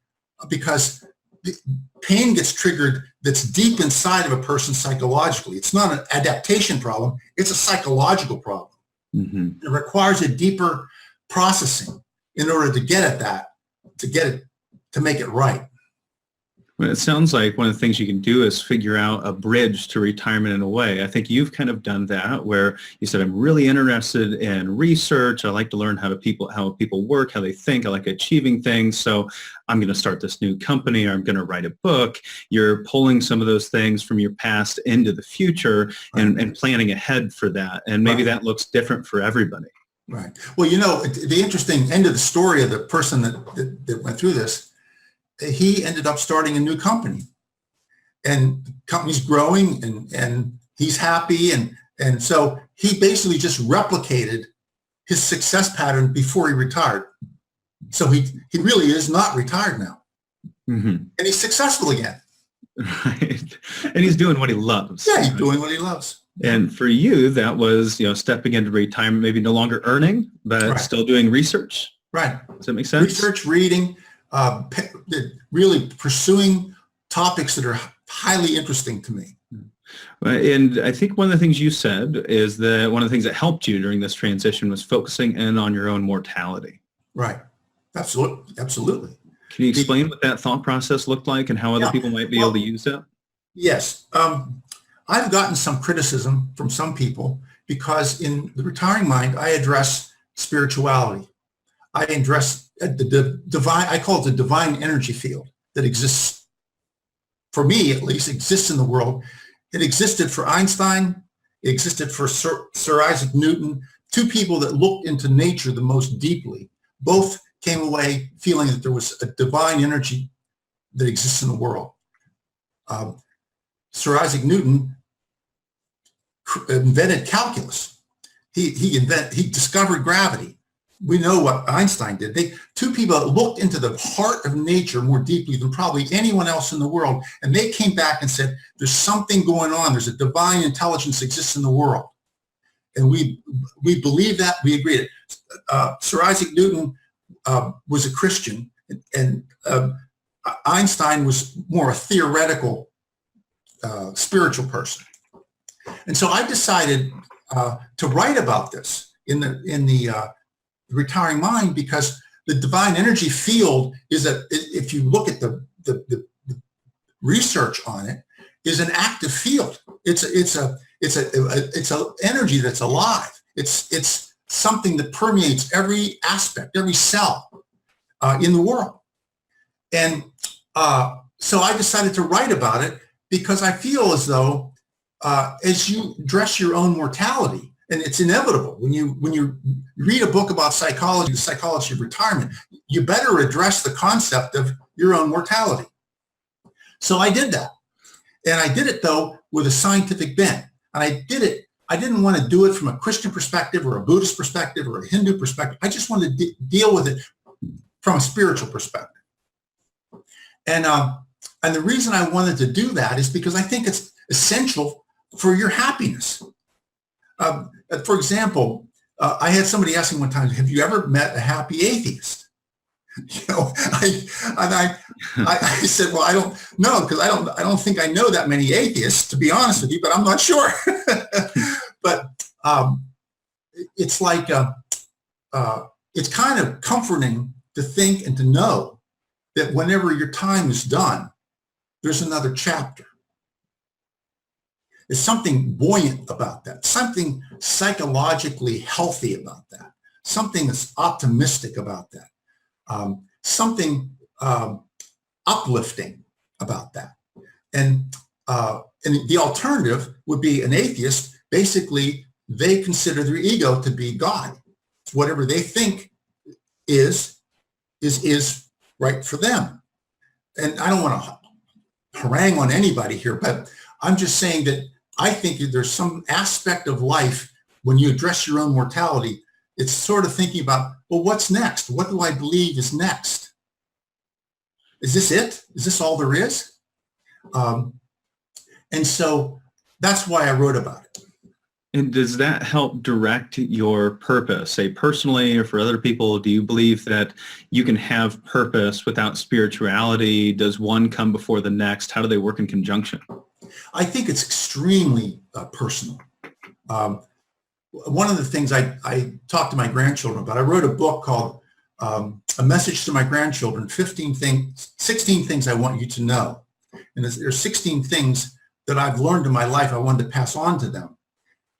because the pain gets triggered that's deep inside of a person psychologically. It's not an adaptation problem. It's a psychological problem. Mm-hmm. It requires a deeper processing in order to get at that, to make it right. Well, it sounds like one of the things you can do is figure out a bridge to retirement in a way. I think you've kind of done that, where you said, I'm really interested in research. I like to learn how people work, how they think. I like achieving things. So I'm going to start this new company, or I'm going to write a book. You're pulling some of those things from your past into the future and planning ahead for that. And maybe that looks different for everybody. Right. Well, the interesting end of the story of the person that went through this, he ended up starting a new company, and the company's growing, and he's happy. And so he basically just replicated his success pattern before he retired. So he really is not retired now. Mm-hmm. And he's successful again. Right. And he's doing what he loves. Yeah, he's doing what he loves. And for you, that was, stepping into retirement, maybe no longer earning, but still doing research. Right. Does that make sense? Research, reading, really pursuing topics that are highly interesting to me. And I think one of the things you said is that one of the things that helped you during this transition was focusing in on your own mortality. Right. Absolutely. Can you explain what that thought process looked like and how other people might be able to use that? Yes. I've gotten some criticism from some people because in the Retiring Mind, I address spirituality. I address the divine, I call it the divine energy field that exists, for me at least, exists in the world. It existed for Einstein. It existed for Sir Isaac Newton, two people that looked into nature the most deeply. Both came away feeling that there was a divine energy that exists in the world. Sir Isaac Newton invented calculus. He discovered gravity. We know what Einstein did. Two people that looked into the heart of nature more deeply than probably anyone else in the world, and they came back and said, there's something going on. There's a divine intelligence that exists in the world. And we believe that. We agree. Sir Isaac Newton was a Christian, and Einstein was more a theoretical, spiritual person. And so I decided to write about this in the Retiring Mind, because the divine energy field is if you look at the research on it, is an active field. It's a energy that's alive. It's something that permeates every aspect, every cell in the world. And so I decided to write about it because I feel as though as you address your own mortality, and it's inevitable when you read a book about psychology, the psychology of retirement, you better address the concept of your own mortality. So I did that. And I did it, though, with a scientific bent. And I didn't want to do it from a Christian perspective or a Buddhist perspective or a Hindu perspective. I just wanted to deal with it from a spiritual perspective. And the reason I wanted to do that is because I think it's essential for your happiness. For example, I had somebody ask me one time, have you ever met a happy atheist? I said, well, I don't know, because I don't think I know that many atheists, to be honest with you, but I'm not sure. But it's like, it's kind of comforting to think and to know that whenever your time is done, there's another chapter. There's something buoyant about that, something psychologically healthy about that, something that's optimistic about that. Something uplifting about that. And the alternative would be an atheist. Basically, they consider their ego to be God. Whatever they think is right for them. And I don't want to harangue on anybody here, but I'm just saying that I think there's some aspect of life when you address your own mortality, it's sort of thinking about, well, what's next? What do I believe is next? Is this it? Is this all there is? And so that's why I wrote about it. And does that help direct your purpose, say personally or for other people? Do you believe that you can have purpose without spirituality? Does one come before the next? How do they work in conjunction? I think it's extremely personal. One of the things I talked to my grandchildren about, I wrote a book called A Message to My Grandchildren, 16 things I want you to know. And there's 16 things that I've learned in my life I wanted to pass on to them.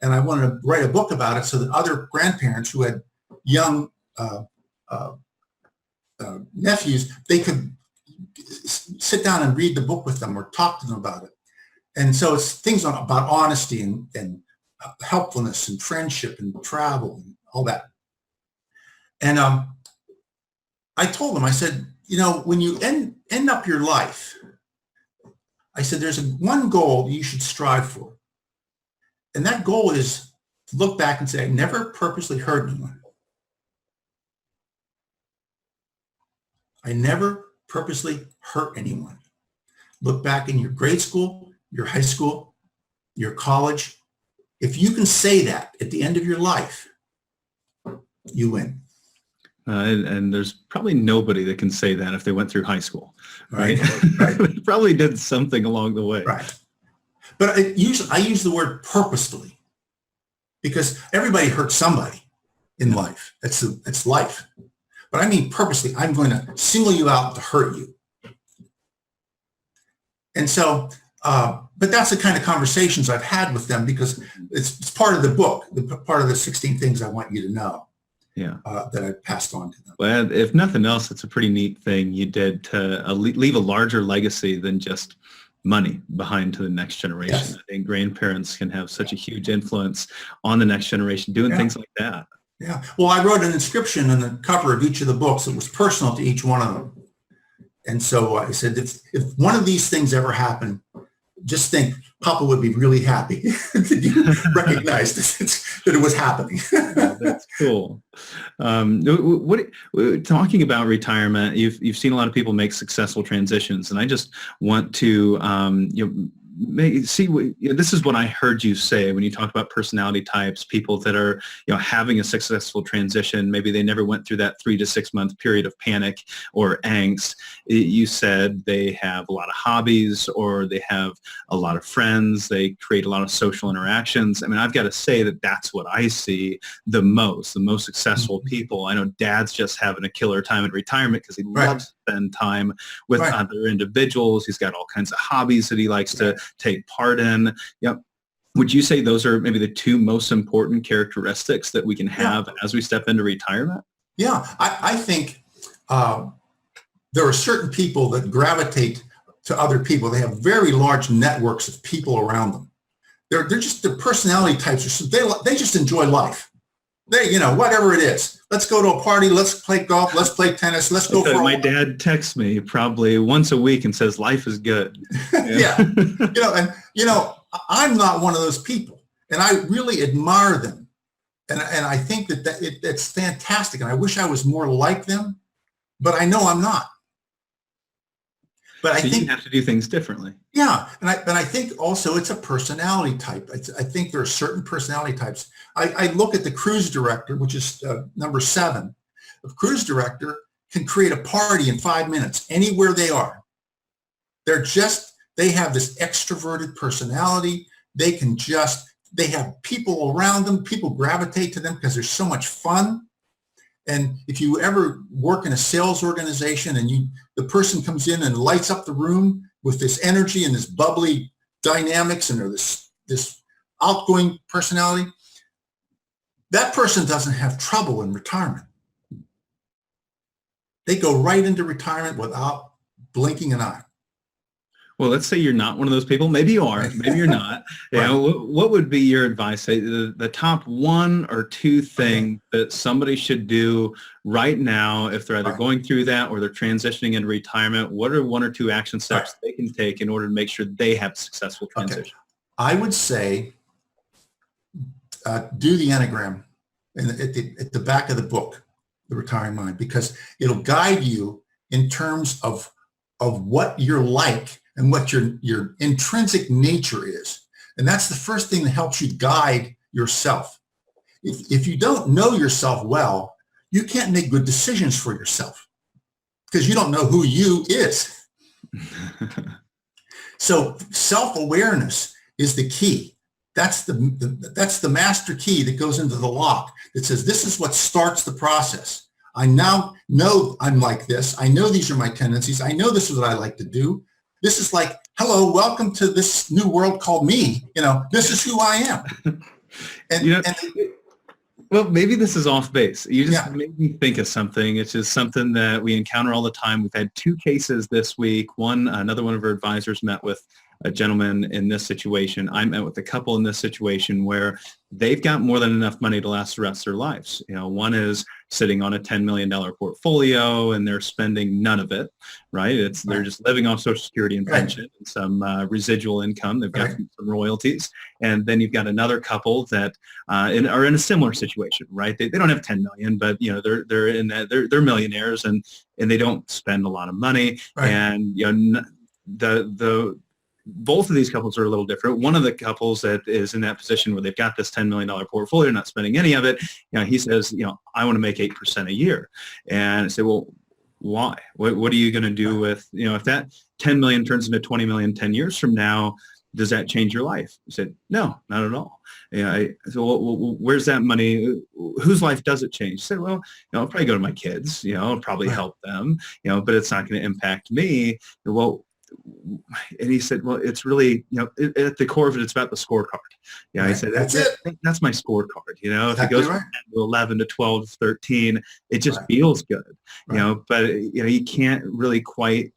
And I wanted to write a book about it so that other grandparents who had young nephews, they could sit down and read the book with them or talk to them about it. And so it's things about honesty and helpfulness and friendship and travel and all that. And I told them, I said, when you end up your life, I said, there's one goal you should strive for. And that goal is to look back and say, I never purposely hurt anyone. I never purposely hurt anyone. Look back in your grade school, your high school, your college. If you can say that at the end of your life, you win. And there's probably nobody that can say that if they went through high school, right? Right. They probably did something along the way. Right. But I use the word purposefully because everybody hurts somebody in life. It's life. But I mean purposely, I'm going to single you out to hurt you. And so, but that's the kind of conversations I've had with them because it's part of the book, part of the 16 things I want you to know. Yeah, that I passed on to them. Well, if nothing else, it's a pretty neat thing you did to leave a larger legacy than just money behind to the next generation. Yes. I think grandparents can have such a huge influence on the next generation doing things like that. Yeah. Well, I wrote an inscription on the cover of each of the books that was personal to each one of them. And so I said, if one of these things ever happened, just think Papa would be really happy that you recognized that it was happening. That's cool. Talking about retirement, you've seen a lot of people make successful transitions, and I just want to this is what I heard you say when you talk about personality types, people that are having a successful transition. Maybe they never went through that 3 to 6 month period of panic or angst. You said they have a lot of hobbies or they have a lot of friends. They create a lot of social interactions. I mean, I've got to say that that's what I see the most successful people. I know Dad's just having a killer time in retirement because he loves to spend time with other individuals. He's got all kinds of hobbies that he likes to take part in. Yep. Would you say those are maybe the two most important characteristics that we can have as we step into retirement? Yeah, I think there are certain people that gravitate to other people. They have very large networks of people around them. They're just the personality types. They just enjoy life. They, whatever it is. Let's go to a party. Let's play golf. Let's play tennis. Let's go for. My dad texts me probably once a week and says life is good. Yeah. I'm not one of those people, and I really admire them, and I think it's fantastic, and I wish I was more like them, but I know I'm not. But I So think you have to do things differently. yeah, and I think also it's a personality type. I think there are certain personality types. I look at the cruise director, which is number 7. The cruise director can create a party in 5 minutes anywhere they are. They have this extroverted personality. They have people around them. People gravitate to them because there's so much fun. And if you ever work in a sales organization and the person comes in and lights up the room with this energy and this bubbly dynamics and this outgoing personality, that person doesn't have trouble in retirement. They go right into retirement without blinking an eye. Well, let's say you're not one of those people. Maybe you are. Maybe you're not. Right. You know, what would be your advice? Say the top 1 or 2 things that somebody should do right now if they're either going through that or they're transitioning into retirement. What are 1 or 2 action steps they can take in order to make sure they have a successful transition? Okay. I would say do the Enneagram at the back of the book, The Retiring Mind, because it'll guide you in terms of what you're like and what your intrinsic nature is. And that's the first thing that helps you guide yourself. If you don't know yourself well, you can't make good decisions for yourself because you don't know who you is. So self-awareness is the key. That's the master key that goes into the lock that says, this is what starts the process. I now know I'm like this. I know these are my tendencies. I know this is what I like to do. This is like, hello, welcome to this new world called me. This is who I am. Well, maybe this is off base. You just made me think of something. It's just something that we encounter all the time. We've had 2 cases this week. Another one of our advisors met with a gentleman in this situation. I met with a couple in this situation where they've got more than enough money to last the rest of their lives. One is sitting on a $10 million portfolio and they're spending none of it, right? They're just living off Social Security and pension and some residual income. They've got some royalties. And then you've got another couple that are in a similar situation, right? They don't have 10 million, but they're in that, they're millionaires and they don't spend a lot of money. Right. And both of these couples are a little different. One of the couples that is in that position where they've got this $10 million portfolio, not spending any of it, he says, I want to make 8% a year. And I say, well, why? What are you going to do with, if that 10 million turns into 20 million 10 years from now, does that change your life? He said, no, not at all. I said, well, where's that money? Whose life does it change? He said, well, I'll probably go to my kids, it'll probably help them, but it's not going to impact me. Well, and he said, well, it's really, at the core of it, it's about the scorecard. He said, that's my scorecard. If it goes from 10 to 11 to 12 to 13, it just feels good, but you can't really quite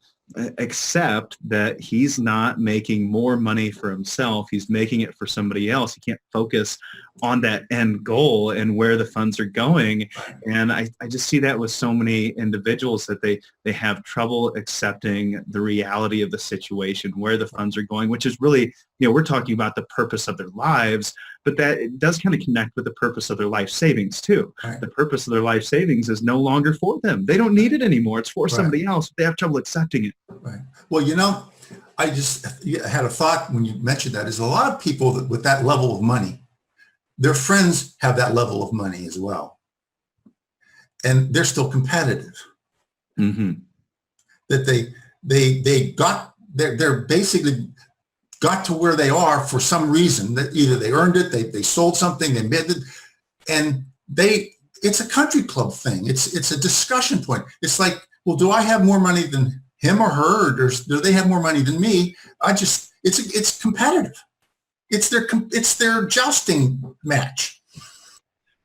accept that he's not making more money for himself. He's making it for somebody else. He can't focus on that end goal and where the funds are going. And I just see that with so many individuals that they have trouble accepting the reality of the situation, where the funds are going, which is really, we're talking about the purpose of their lives, but that it does kind of connect with the purpose of their life savings too. Right. The purpose of their life savings is no longer for them. They don't need it anymore. It's for somebody else. They have trouble accepting it. Right. Well, I just had a thought when you mentioned that is a lot of people with that level of money, their friends have that level of money as well. And they're still competitive. Mm-hmm. That they're basically got to where they are for some reason, that either they earned it, they sold something, they made it, and it's a country club thing. It's a discussion point. It's like, well, do I have more money than him or her, or do they have more money than me? It's competitive. It's their jousting match.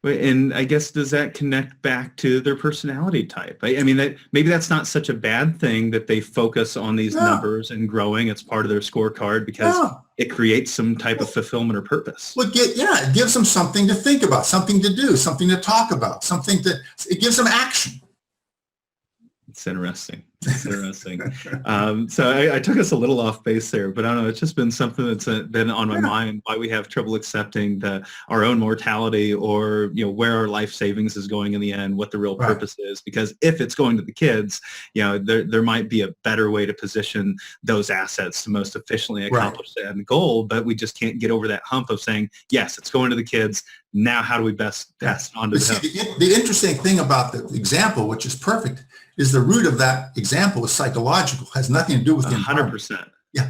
And I guess, does that connect back to their personality type? I mean, maybe that's not such a bad thing that they focus on these numbers and growing. It's part of their scorecard because it creates some type of fulfillment or purpose. Well, it gives them something to think about, something to do, something to talk about, it gives them action. It's interesting. It's interesting. So I took us a little off base there, but I don't know. It's just been something that's been on my mind, why we have trouble accepting our own mortality, or, where our life savings is going in the end, what the real purpose is. Because if it's going to the kids, there might be a better way to position those assets to most efficiently accomplish that end goal. But we just can't get over that hump of saying, yes, it's going to the kids. Now, how do we best pass it on to them? The interesting thing about the example, which is perfect, is the root of that example is psychological. It has nothing to do with the 100%. Yeah,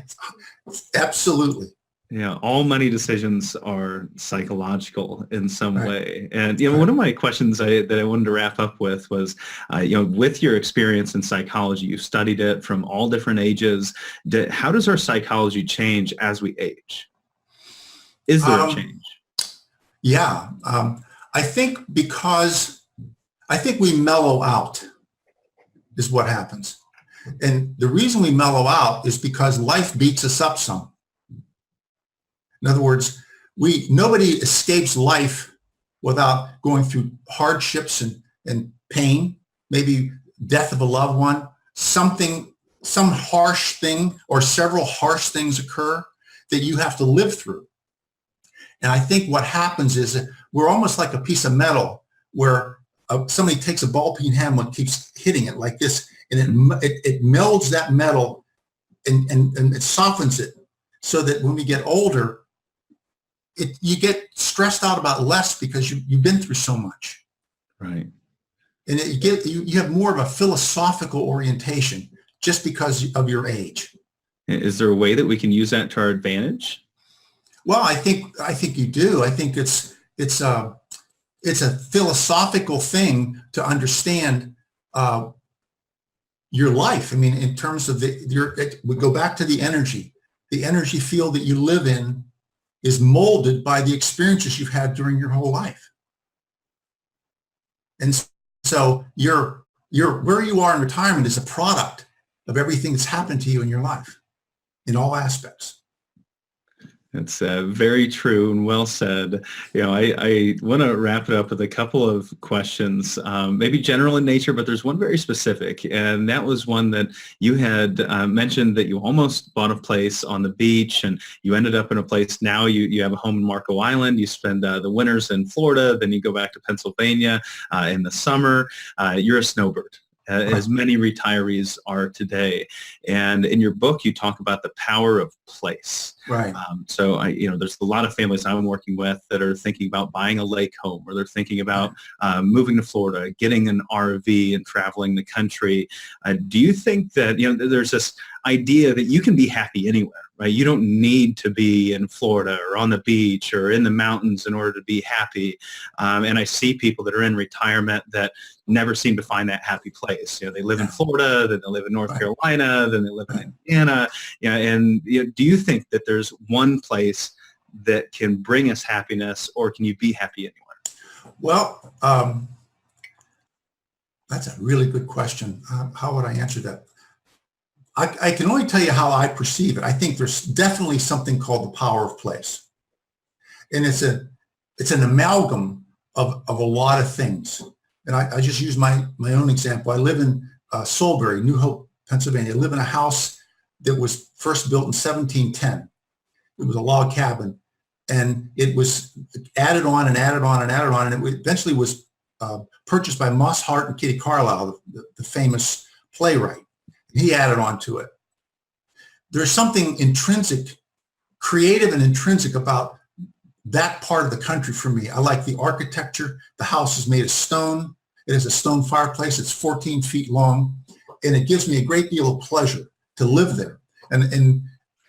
absolutely. Yeah, all money decisions are psychological in some way. And one of my questions that I wanted to wrap up with was, with your experience in psychology, you studied it from all different ages. How does our psychology change as we age? Is there a change? Yeah, I think we mellow out is what happens. And the reason we mellow out is because life beats us up some. In other words, nobody escapes life without going through hardships and pain, maybe death of a loved one, some harsh thing or several harsh things occur that you have to live through. And I think what happens is that we're almost like a piece of metal where somebody takes a ball peen hammer and keeps hitting it like this, and it melds that metal and it softens it so that when we get older, you get stressed out about less because you've been through so much. Right. And you have more of a philosophical orientation just because of your age. Is there a way that we can use that to our advantage? Well, I think you do. I think it's a philosophical thing to understand your life. I mean, in terms of we go back to the energy. The energy field that you live in is molded by the experiences you've had during your whole life. And so where you are in retirement is a product of everything that's happened to you in your life, in all aspects. It's very true and well said. I want to wrap it up with a couple of questions, maybe general in nature, but there's one very specific. And that was one that you had mentioned that you almost bought a place on the beach and you ended up in a place. Now you have a home in Marco Island. You spend the winters in Florida. Then you go back to Pennsylvania in the summer. You're a snowbird. As many retirees are today. And in your book, you talk about the power of place. Right. So there's a lot of families I'm working with that are thinking about buying a lake home, or they're thinking about moving to Florida, getting an RV and traveling the country. Do you think that, there's this idea that you can be happy anywhere, right? You don't need to be in Florida or on the beach or in the mountains in order to be happy. And I see people that are in retirement that never seem to find that happy place. They live in Florida, then they live in North Carolina, then they live in Indiana. And do you think that there's one place that can bring us happiness, or can you be happy anywhere? Well, that's a really good question. How would I answer that? I can only tell you how I perceive it. I think there's definitely something called the power of place. And it's an amalgam of a lot of things. And I just use my own example. I live in Solebury, New Hope, Pennsylvania. I live in a house that was first built in 1710. It was a log cabin. And it was added on and added on and added on. And it eventually was purchased by Moss Hart and Kitty Carlisle, the famous playwright. He added on to it. There's something intrinsic, creative and intrinsic about that part of the country for me. I like the architecture. The house is made of stone. It has a stone fireplace. It's 14 feet long. And it gives me a great deal of pleasure to live there. And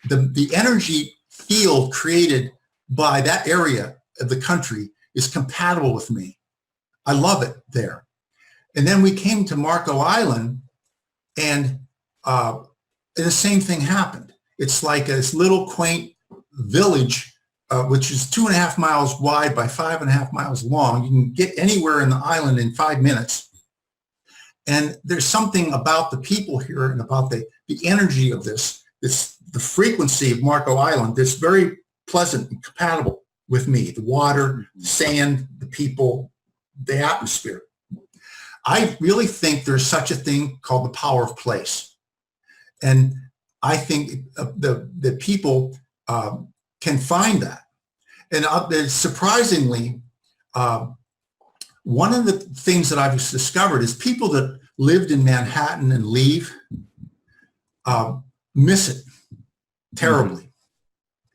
the energy field created by that area of the country is compatible with me. I love it there. And then we came to Marco Island, and the same thing happened. It's like this little quaint village, which is 2.5 miles wide by 5.5 miles long. You can get anywhere in the island in 5 minutes. And there's something about the people here and about the energy of the frequency of Marco Island that's very pleasant and compatible with me. The water, the sand, the people, the atmosphere. I really think there's such a thing called the power of place. And I think the people can find that. And surprisingly, one of the things that I've discovered is people that lived in Manhattan and leave miss it terribly.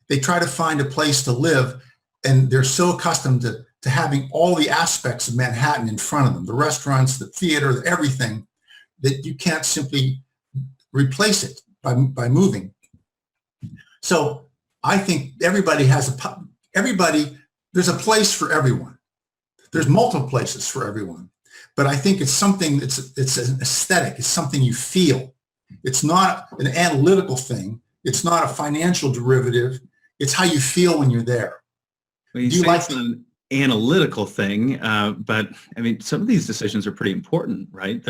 They try to find a place to live, and they're so accustomed to having all the aspects of Manhattan in front of them, the restaurants, the theater, everything, that you can't simply replace it by moving. So I think there's a place for everyone. There's multiple places for everyone. But I think it's something, it's an aesthetic. It's something you feel. It's not an analytical thing. It's not a financial derivative. It's how you feel when you're there. Well, you say it's an analytical thing, but I mean, some of these decisions are pretty important, right?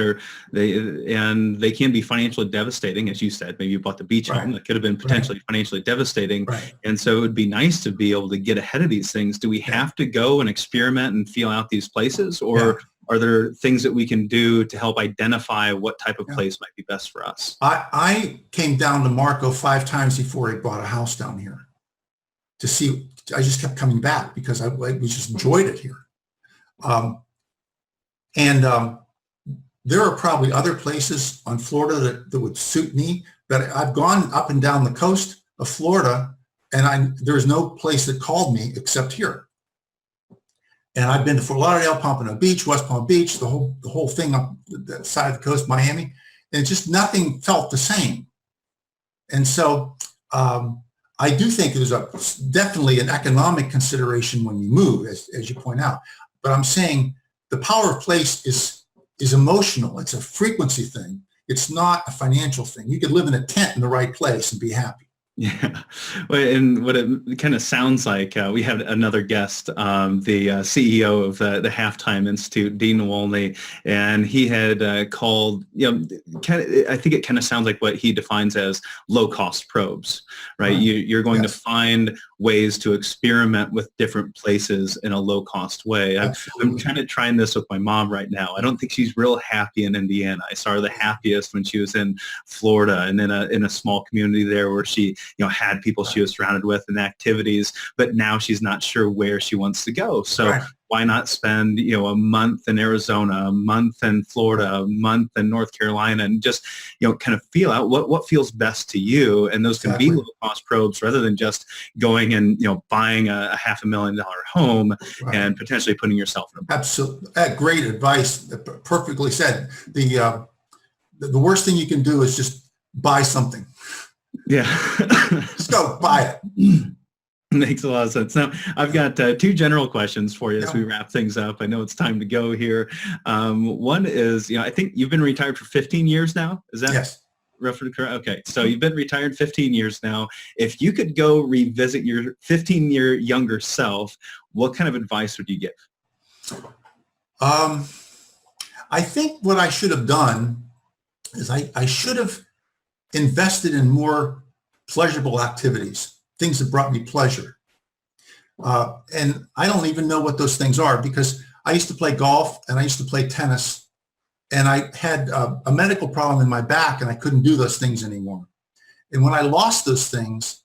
They can be financially devastating, as you said. Maybe you bought the beach home. That could have been potentially financially devastating. And so it would be nice to be able to get ahead of these things. Do we have to go and experiment and feel out these places, or are there things that we can do to help identify what type of place might be best for us? I came down to Marco 5 times before I bought a house down here to see. I just kept coming back because we just enjoyed it here. There are probably other places on Florida that would suit me, but I've gone up and down the coast of Florida, and there's no place that called me except here. And I've been to Fort Lauderdale, Pompano Beach, West Palm Beach, the whole thing up the side of the coast, Miami, and just nothing felt the same. And so I do think there's definitely an economic consideration when you move, as you point out. But I'm saying the power of place is emotional. It's a frequency thing. It's not a financial thing. You could live in a tent in the right place and be happy. Yeah. Well, and what it kind of sounds like, we had another guest, the CEO of the HeartMath Institute, Dean Wolney, and he had called, I think it kind of sounds like what he defines as low-cost probes, right? You're going to find ways to experiment with different places in a low-cost way. I'm trying this with my mom right now. I don't think she's real happy in Indiana. I saw her the happiest when she was in Florida and in a small community there where she had people she was surrounded with and activities, but now she's not sure where she wants to go. So why not spend, a month in Arizona, a month in Florida, a month in North Carolina, and just, kind of feel out what feels best to you. And those can be low cost probes rather than just going and, buying a $500,000 home and potentially putting yourself in a box. Absolutely. Great advice. Perfectly said. The worst thing you can do is just buy something. Yeah. Just go buy it. Makes a lot of sense. Now, I've got 2 general questions for you as we wrap things up. I know it's time to go here. One is, I think you've been retired for 15 years now. Is that roughly correct? Okay. So you've been retired 15 years now. If you could go revisit your 15-year younger self, what kind of advice would you give? I think what I should have done is I should have invested in more pleasurable activities, things that brought me pleasure. And I don't even know what those things are because I used to play golf and I used to play tennis, and I had a medical problem in my back and I couldn't do those things anymore. And when I lost those things,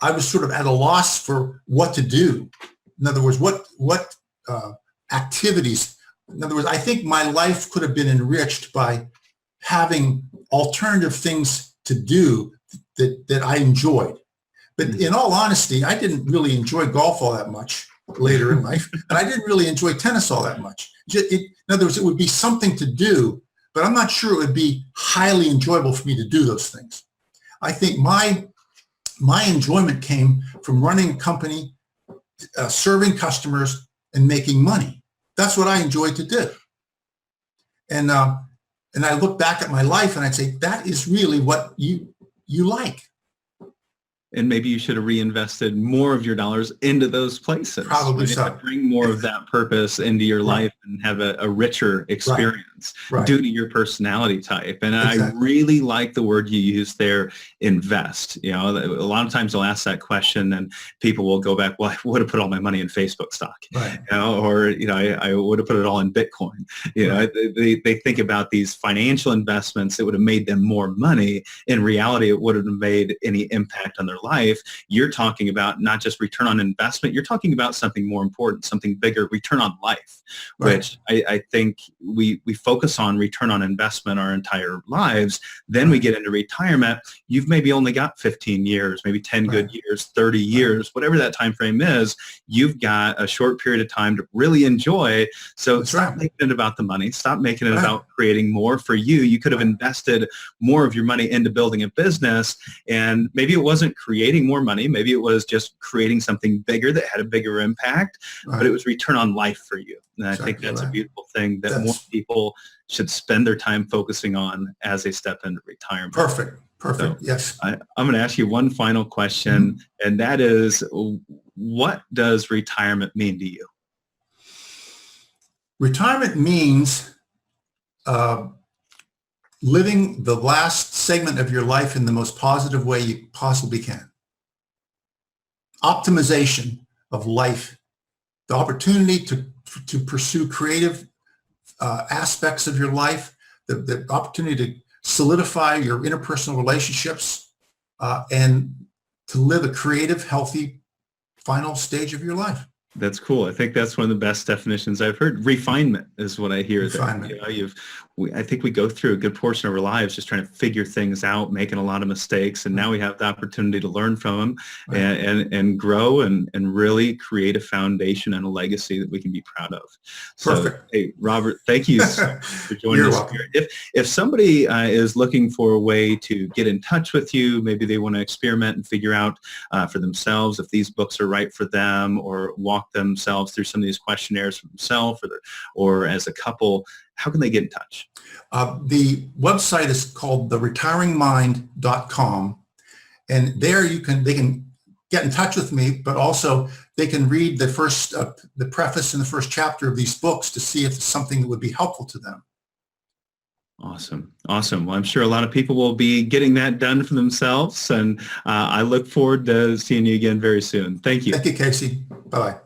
I was sort of at a loss for what to do. In other words, what activities. In other words, I think my life could have been enriched by having alternative things to do that I enjoyed. But in all honesty, I didn't really enjoy golf all that much later in life, and I didn't really enjoy tennis all that much. In other words, it would be something to do, but I'm not sure it would be highly enjoyable for me to do those things. I think my enjoyment came from running a company, serving customers, and making money. That's what I enjoyed to do. And I look back at my life and I'd say, that is really what you like. And maybe you should have reinvested more of your dollars into those places. Probably so. To bring more of that purpose into your life and have a richer experience. investments Right. due to your personality type. And Exactly. I really like the word you used there, invest. You know, a lot of times I'll ask that question and people will go back, well, I would have put all my money in Facebook stock, Right. you know, or, you know, I would have put it all in Bitcoin. You know, they think about these financial investments that would have made them more money. In reality, it wouldn't have made any impact on their life. You're talking about not just return on investment, you're talking about something more important, something bigger, return on life, Right. which I think we focus on return on investment our entire lives. Then we get into retirement. You've maybe only got 15 years, maybe 10 good years, 30 years, whatever that time frame is. You've got a short period of time to really enjoy. So stop making it about the money. Stop making it about creating more for you. You could have invested more of your money into building a business, and maybe it wasn't creating more money. Maybe it was just creating something bigger that had a bigger impact, but it was return on life for you. And I think that's a beautiful thing that more people should spend their time focusing on as they step into retirement. Perfect. So Yes. I'm going to ask you one final question, and that is, what does retirement mean to you? Retirement means living the last segment of your life in the most positive way you possibly can. Optimization of life, the opportunity to pursue creative aspects of your life, the opportunity to solidify your interpersonal relationships, and to live a creative, healthy final stage of your life. That's cool. I think that's one of the best definitions I've heard. Refinement is what I hear. Refinement. There. You know, I think we go through a good portion of our lives just trying to figure things out, making a lot of mistakes, and now we have the opportunity to learn from them and grow and really create a foundation and a legacy that we can be proud of. Perfect. So, hey, Robert, thank you so much for joining us. Welcome. If somebody is looking for a way to get in touch with you, maybe they want to experiment and figure out for themselves if these books are right for them, or walk themselves through some of these questionnaires for themselves or as a couple, how can they get in touch? The website is called theretiringmind.com, and there they can get in touch with me, but also they can read the preface and the first chapter of these books to see if it's something that would be helpful to them. Awesome. Well, I'm sure a lot of people will be getting that done for themselves, and I look forward to seeing you again very soon. Thank you. Thank you, Casey. Bye-bye.